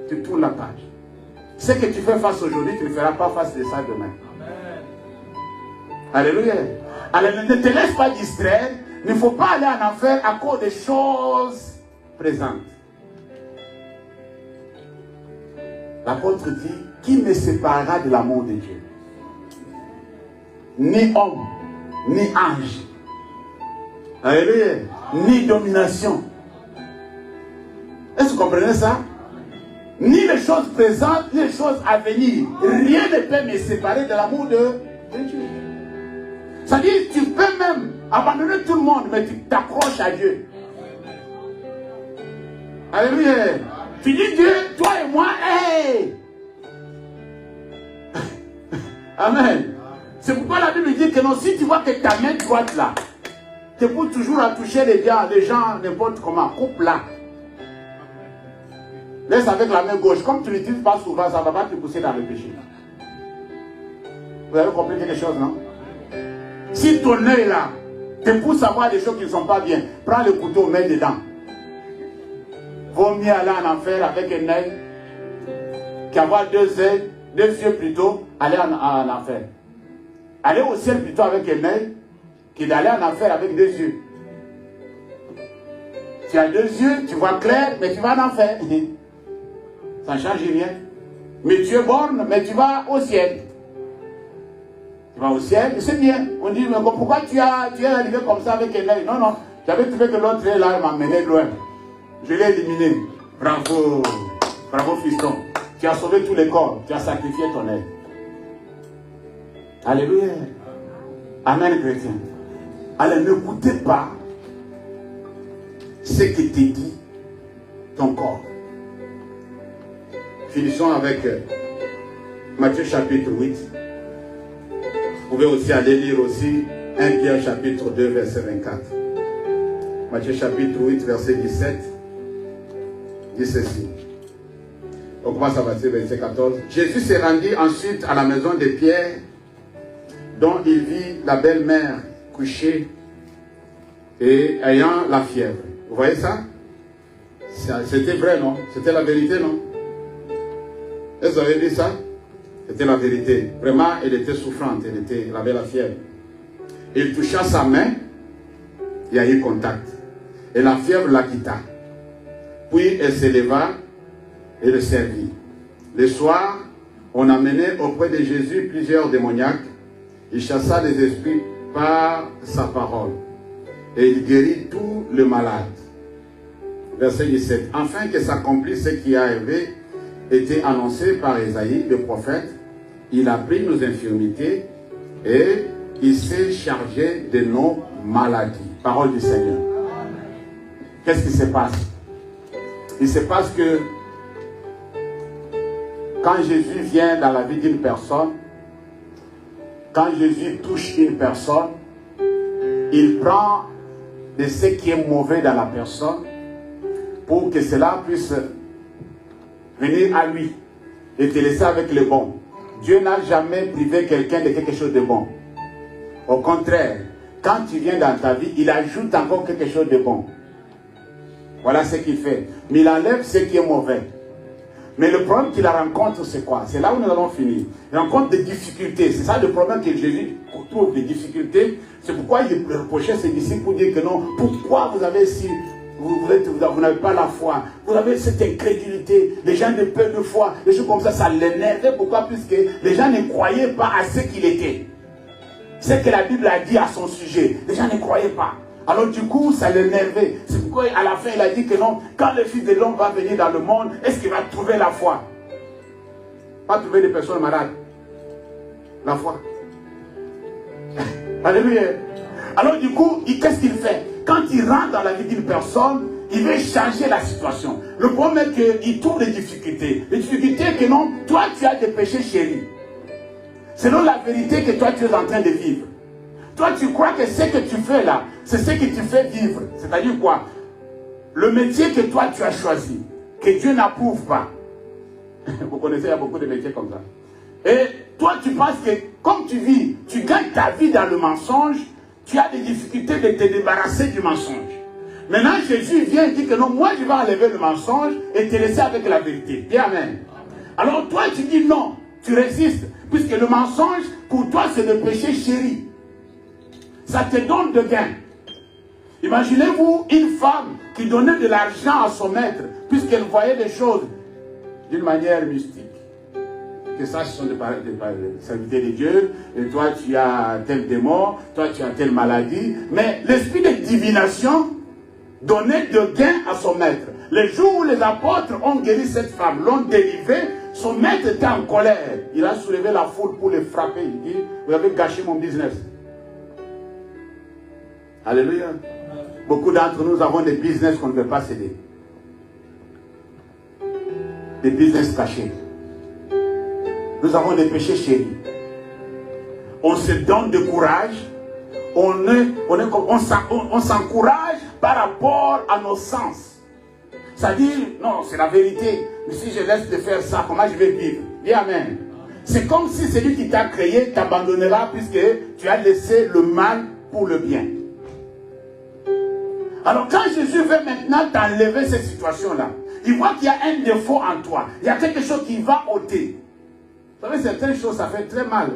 tu tournes la page. Ce que tu fais face aujourd'hui, tu ne feras pas face de ça demain. Amen. Alléluia. Alors ne te laisse pas distraire. Il ne faut pas aller en enfer à cause des choses présentes. L'apôtre dit, qui me séparera de l'amour de Dieu? Ni homme, ni ange. Alléluia. Ni domination. Est-ce que vous comprenez ça? Ni les choses présentes, ni les choses à venir. Rien ne peut me séparer de l'amour de Dieu. C'est-à-dire, tu peux même abandonner tout le monde, mais tu t'accroches à Dieu. Alléluia. Tu dis Dieu, toi et moi, hey! Amen. C'est pourquoi la Bible dit que non, si tu vois que ta main droite là, tu peux toujours à toucher les gens n'importe comment, coupe là. Laisse avec la main gauche. Comme tu ne l'utilises pas souvent, ça ne va pas te pousser dans le péché. Vous avez compris quelque chose, non? Si ton œil là te pousse à voir des choses qui ne sont pas bien, prends le couteau, mets dedans. Vaut mieux aller en enfer avec un œil qu'avoir deux yeux plutôt, aller en enfer. Aller au ciel plutôt avec un œil que d'aller en enfer avec deux yeux. Tu as deux yeux, tu vois clair, mais tu vas en enfer. Ça ne change rien. Mais tu es borne, mais tu vas au ciel. Tu vas au ciel, c'est bien. On dit, mais pourquoi tu es arrivé comme ça avec un œil? Non, non. J'avais trouvé que l'autre œil là m'a mené loin. Je l'ai éliminé. Bravo. Bravo, fiston. Tu as sauvé tous les corps. Tu as sacrifié ton œil. Alléluia. Amen, chrétien. Alors, n'écoutez pas ce que te dit ton corps. Finissons avec Matthieu chapitre 8. Vous pouvez aussi aller lire aussi 1 Pierre chapitre 2 verset 24. Matthieu chapitre 8 verset 17 dit ceci. On commence à partir du verset 14. Jésus s'est rendu ensuite à la maison de Pierre, dont il vit la belle-mère couchée et ayant la fièvre. Vous voyez ça? C'était vrai, non? C'était la vérité, non? Est-ce que vous avez vu ça? C'était la vérité. Vraiment, elle était souffrante, elle avait la fièvre. Il toucha sa main, il y a eu contact. Et la fièvre la quitta. Puis elle s'éleva et le servit. Le soir, on amenait auprès de Jésus plusieurs démoniaques. Il chassa les esprits par sa parole. Et il guérit tous les malades. Verset 17. Afin que s'accomplisse ce qui avait été annoncé par Esaïe, le prophète, il a pris nos infirmités et il s'est chargé de nos maladies. Parole du Seigneur. Qu'est-ce qui se passe? Il se passe que quand Jésus vient dans la vie d'une personne, quand Jésus touche une personne, il prend de ce qui est mauvais dans la personne pour que cela puisse venir à lui et te laisser avec le bon. Dieu n'a jamais privé quelqu'un de quelque chose de bon. Au contraire, quand tu viens dans ta vie, il ajoute encore quelque chose de bon. Voilà ce qu'il fait. Mais il enlève ce qui est mauvais. Mais le problème qu'il rencontre, c'est quoi? C'est là où nous allons finir. Il rencontre des difficultés. C'est ça le problème que Jésus trouve, des difficultés. C'est pourquoi il reprochait ses disciples pour dire que non, pourquoi vous avez si... Vous n'avez pas la foi. Vous avez cette incrédulité. Les gens de peu de foi. Des choses comme ça l'énervait. Pourquoi? Puisque les gens ne croyaient pas à ce qu'il était. Ce que la Bible a dit à son sujet. Les gens ne croyaient pas. Alors du coup, ça l'énervait. C'est pourquoi à la fin, il a dit que non, quand le Fils de l'homme va venir dans le monde, est-ce qu'il va trouver la foi? Pas trouver des personnes malades. La foi. Alléluia. Alors du coup, qu'est-ce qu'il fait? Quand il rentre dans la vie d'une personne, il veut changer la situation. Le problème est qu'il trouve des difficultés. Les difficultés que non, toi tu as des péchés chéris. Selon la vérité que toi tu es en train de vivre. Toi tu crois que ce que tu fais là, c'est ce que tu fais vivre. C'est-à-dire quoi? Le métier que toi tu as choisi, que Dieu n'approuve pas. Vous connaissez, il y a beaucoup de métiers comme ça. Et toi tu penses que comme tu vis, tu gagnes ta vie dans le mensonge, tu as des difficultés de te débarrasser du mensonge. Maintenant, Jésus vient et dit que non, moi je vais enlever le mensonge et te laisser avec la vérité. Dis amen. Alors toi, tu dis non, tu résistes. Puisque le mensonge, pour toi, c'est le péché chéri. Ça te donne de gain. Imaginez-vous une femme qui donnait de l'argent à son maître, puisqu'elle voyait les choses d'une manière mystique. Que ça, ce sont des serviteurs de Dieu, et toi, tu as tel démon, toi, tu as telle maladie. Mais l'esprit de divination donnait de gain à son maître. Le jour où les apôtres ont guéri cette femme, l'ont délivrée, son maître était en colère. Il a soulevé la foule pour les frapper. Il dit, vous avez gâché mon business. Alléluia. Beaucoup d'entre nous avons des business qu'on ne veut pas céder. Des business cachés. Nous avons des péchés chéris. On se donne de courage. On s'encourage par rapport à nos sens. C'est-à-dire, non, c'est la vérité. Mais si je laisse de faire ça, comment je vais vivre? Dis amen. C'est comme si celui qui t'a créé t'abandonnera puisque tu as laissé le mal pour le bien. Alors quand Jésus veut maintenant t'enlever cette situation-là, il voit qu'il y a un défaut en toi. Il y a quelque chose qui va ôter. Vous savez, certaines choses, ça fait très mal.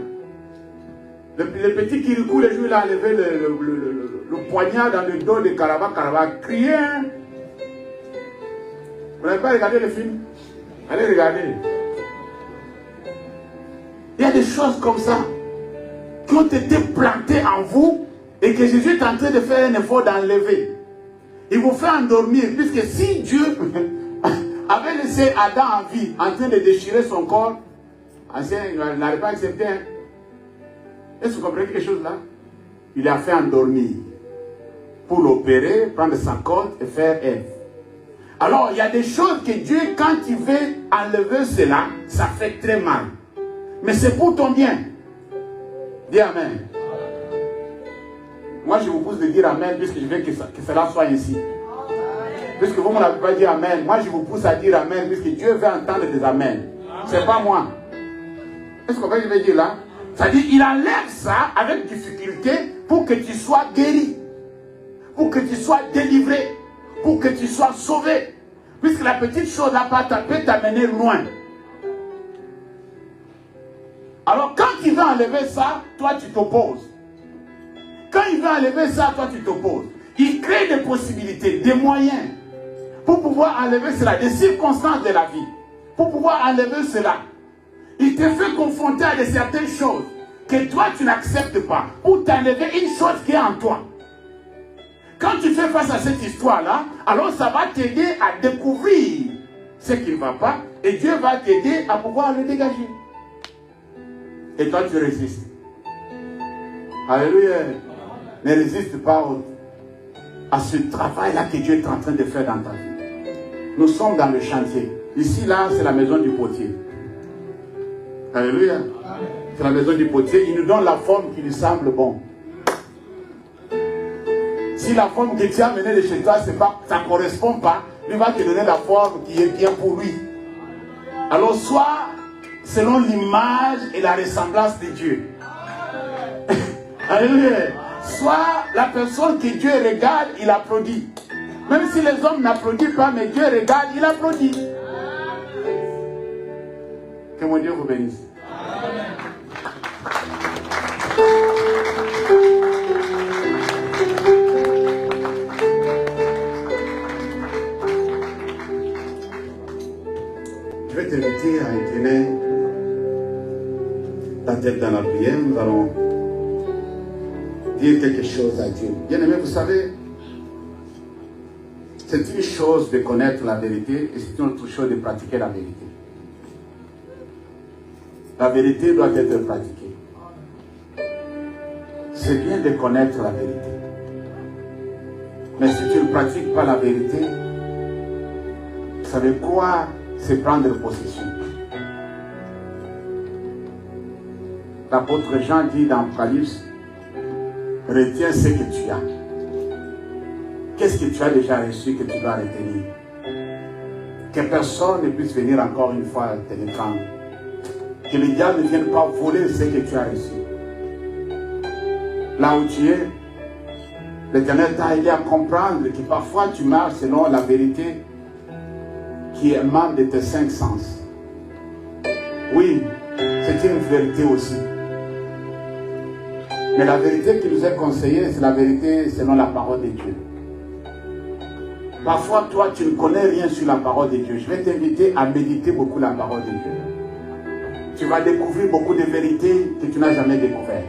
Le petit Kirikou, le jour où il a enlevé le poignard dans le dos de Karaba, crié. Vous n'avez pas regardé le film? Allez regarder. Il y a des choses comme ça qui ont été plantées en vous et que Jésus est en train de faire un effort d'enlever. Il vous fait endormir, puisque si Dieu avait laissé Adam en vie, en train de déchirer son corps, il n'aurait pas accepté. Hein? Est-ce que vous comprenez quelque chose là? Il a fait endormir pour l'opérer, prendre sa corde et faire Ève. Alors, il y a des choses que Dieu, quand il veut enlever cela, ça fait très mal. Mais c'est pour ton bien. Dis amen. Moi, je vous pousse de dire amen, puisque je veux que cela soit ainsi. Puisque vous ne m'avez pas dit amen, moi, je vous pousse à dire amen, puisque Dieu veut entendre des amen. Ce n'est pas moi. Est-ce que vous comprenez ce que je veux dire là? C'est-à-dire, il enlève ça avec difficulté pour que tu sois guéri, pour que tu sois délivré, pour que tu sois sauvé. Puisque la petite chose là peut t'amener loin. Alors quand il veut enlever ça, toi tu t'opposes. Quand il veut enlever ça, toi tu t'opposes. Il crée des possibilités, des moyens pour pouvoir enlever cela, des circonstances de la vie, pour pouvoir enlever cela. Il te fait confronter à certaines choses que toi tu n'acceptes pas, pour t'enlever une chose qui est en toi. Quand tu fais face à cette histoire-là, alors ça va t'aider à découvrir ce qui ne va pas, et Dieu va t'aider à pouvoir le dégager. Et toi tu résistes. Alléluia. Ne résiste pas à ce travail-là que Dieu est en train de faire dans ta vie. Nous sommes dans le chantier. Ici, là, c'est la maison du potier. Alléluia. C'est la maison du potier. Il nous donne la forme qui lui semble bon. Si la forme que tu as amenée de chez toi, ça ne correspond pas, lui va te donner la forme qui est bien pour lui. Alors, soit selon l'image et la ressemblance de Dieu. Alléluia. Soit la personne que Dieu regarde, il applaudit. Même si les hommes n'applaudissent pas, mais Dieu regarde, il applaudit. Que mon Dieu vous bénisse. Je vais t'inviter à incliner ta tête dans la prière. Nous allons dire quelque chose à Dieu. Bien-aimé, vous savez, c'est une chose de connaître la vérité et c'est une autre chose de pratiquer la vérité. La vérité doit être pratiquée. C'est bien de connaître la vérité. Mais si tu ne pratiques pas la vérité, vous savez quoi? C'est prendre possession. L'apôtre Jean dit dans Apocalypse, retiens ce que tu as. Qu'est-ce que tu as déjà reçu que tu dois retenir? Que personne ne puisse venir encore une fois te le prendre. Que le diable ne vienne pas voler ce que tu as reçu. Là où tu es, L'Éternel t'a aidé à comprendre que parfois tu marches selon la vérité qui émane de tes 5 sens. Oui, c'est une vérité aussi. Mais la vérité qui nous est conseillée, c'est la vérité selon la parole de Dieu. Parfois, toi, tu ne connais rien sur la parole de Dieu. Je vais t'inviter à méditer beaucoup la parole de Dieu. Tu vas découvrir beaucoup de vérités que tu n'as jamais découvertes.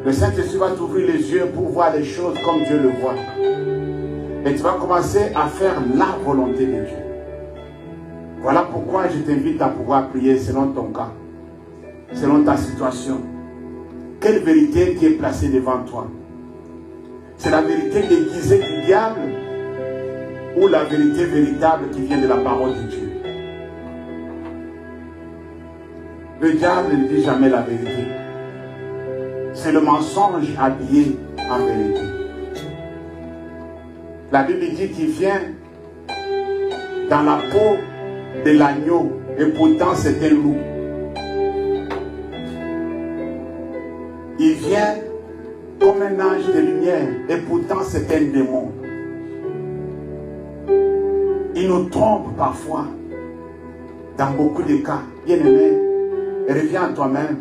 Le Saint-Esprit va t'ouvrir les yeux pour voir les choses comme Dieu le voit. Et tu vas commencer à faire la volonté de Dieu. Voilà pourquoi je t'invite à pouvoir prier selon ton cas, selon ta situation. Quelle vérité qui est placée devant toi? C'est la vérité déguisée du diable ou la vérité véritable qui vient de la parole de Dieu? Le diable ne dit jamais la vérité. C'est le mensonge habillé en vérité. La Bible dit qu'il vient dans la peau de l'agneau et pourtant c'est un loup. Il vient comme un ange de lumière et pourtant c'est un démon. Il nous trompe parfois dans beaucoup de cas. Bien-aimé, reviens à toi-même.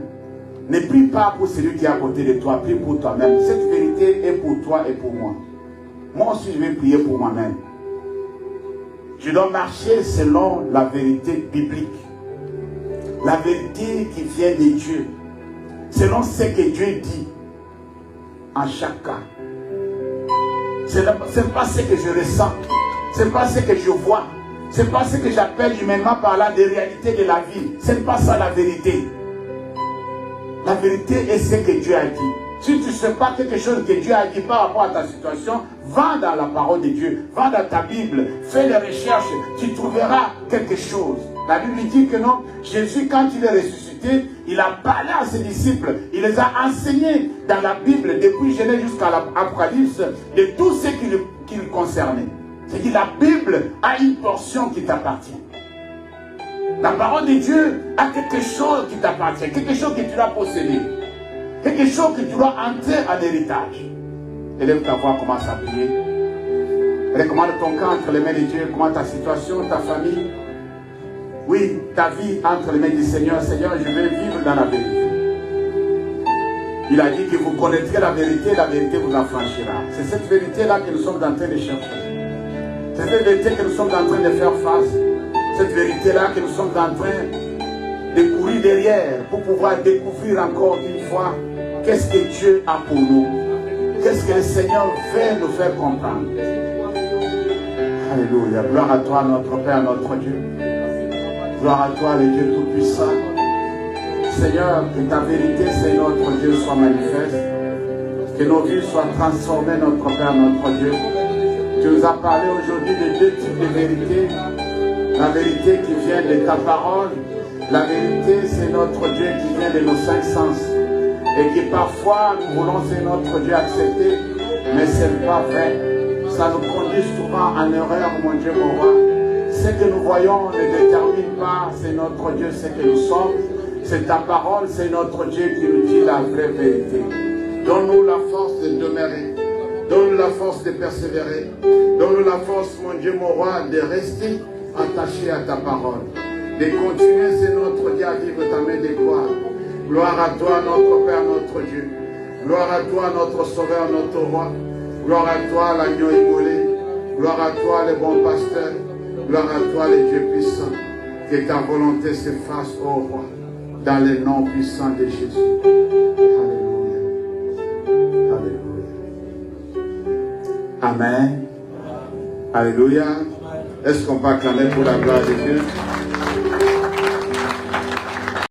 Ne prie pas pour celui qui est à côté de toi, prie pour toi-même. Cette vérité est pour toi et pour moi. Moi aussi, je vais prier pour moi-même. Je dois marcher selon la vérité biblique. La vérité qui vient de Dieu. Selon ce que Dieu dit en chaque cas. Ce n'est pas ce que je ressens. Ce n'est pas ce que je vois. Ce n'est pas ce que j'appelle humainement par là des réalités de la vie. Ce n'est pas ça la vérité. La vérité est ce que Dieu a dit. Si tu ne sais pas quelque chose que Dieu a dit par rapport à ta situation, va dans la parole de Dieu, va dans ta Bible, fais les recherches, tu trouveras quelque chose. La Bible dit que non, Jésus, quand il est ressuscité, il a parlé à ses disciples, il les a enseignés dans la Bible, depuis Genèse jusqu'à l'Apocalypse, de tout ce qui le concernait. C'est-à-dire la Bible a une portion qui t'appartient. La parole de Dieu a quelque chose qui t'appartient, quelque chose que tu dois posséder, quelque chose que tu dois entrer en héritage. Élève ta voix, commence à prier. Recommande ton cas entre les mains de Dieu, comment ta situation, ta famille. Oui, ta vie entre les mains du Seigneur. Seigneur, je vais vivre dans la vérité. Il a dit que vous connaîtrez la vérité vous affranchira. C'est cette vérité-là que nous sommes en train de chercher. C'est cette vérité que nous sommes en train de faire face. Cette vérité-là que nous sommes en train de courir derrière pour pouvoir découvrir encore une fois qu'est-ce que Dieu a pour nous. Qu'est-ce que le Seigneur veut nous faire comprendre. Alléluia. Gloire à toi, notre Père, notre Dieu. Gloire à toi, le Dieu Tout-Puissant. Seigneur, que ta vérité, Seigneur, notre Dieu, soit manifeste. Que nos vies soient transformées, notre Père, notre Dieu. Tu nous as parlé aujourd'hui de 2 types de vérités. La vérité qui vient de ta parole. La vérité, c'est notre Dieu qui vient de nos 5 sens. Et qui parfois, nous voulons, c'est notre Dieu, accepter. Mais ce n'est pas vrai. Ça nous conduit souvent en erreur, mon Dieu, mon roi. Ce que nous voyons ne détermine pas, c'est notre Dieu, ce que nous sommes. C'est ta parole, c'est notre Dieu qui nous dit la vraie vérité. Donne-nous la force de demeurer. Donne-nous la force de persévérer. Donne-nous la force, mon Dieu, mon roi, de rester attaché à ta parole. De continuer, c'est notre Dieu, à vivre ta main de gloire. Gloire à toi, notre Père, notre Dieu. Gloire à toi, notre Sauveur, notre Roi. Gloire à toi, l'agneau immolé. Gloire à toi, le bon pasteur. Gloire à toi, le Dieu puissant. Que ta volonté se fasse, ô Roi, dans le nom puissant de Jésus. Alléluia. Alléluia. Amen. Alléluia. Est-ce qu'on peut acclamer pour la gloire de Dieu?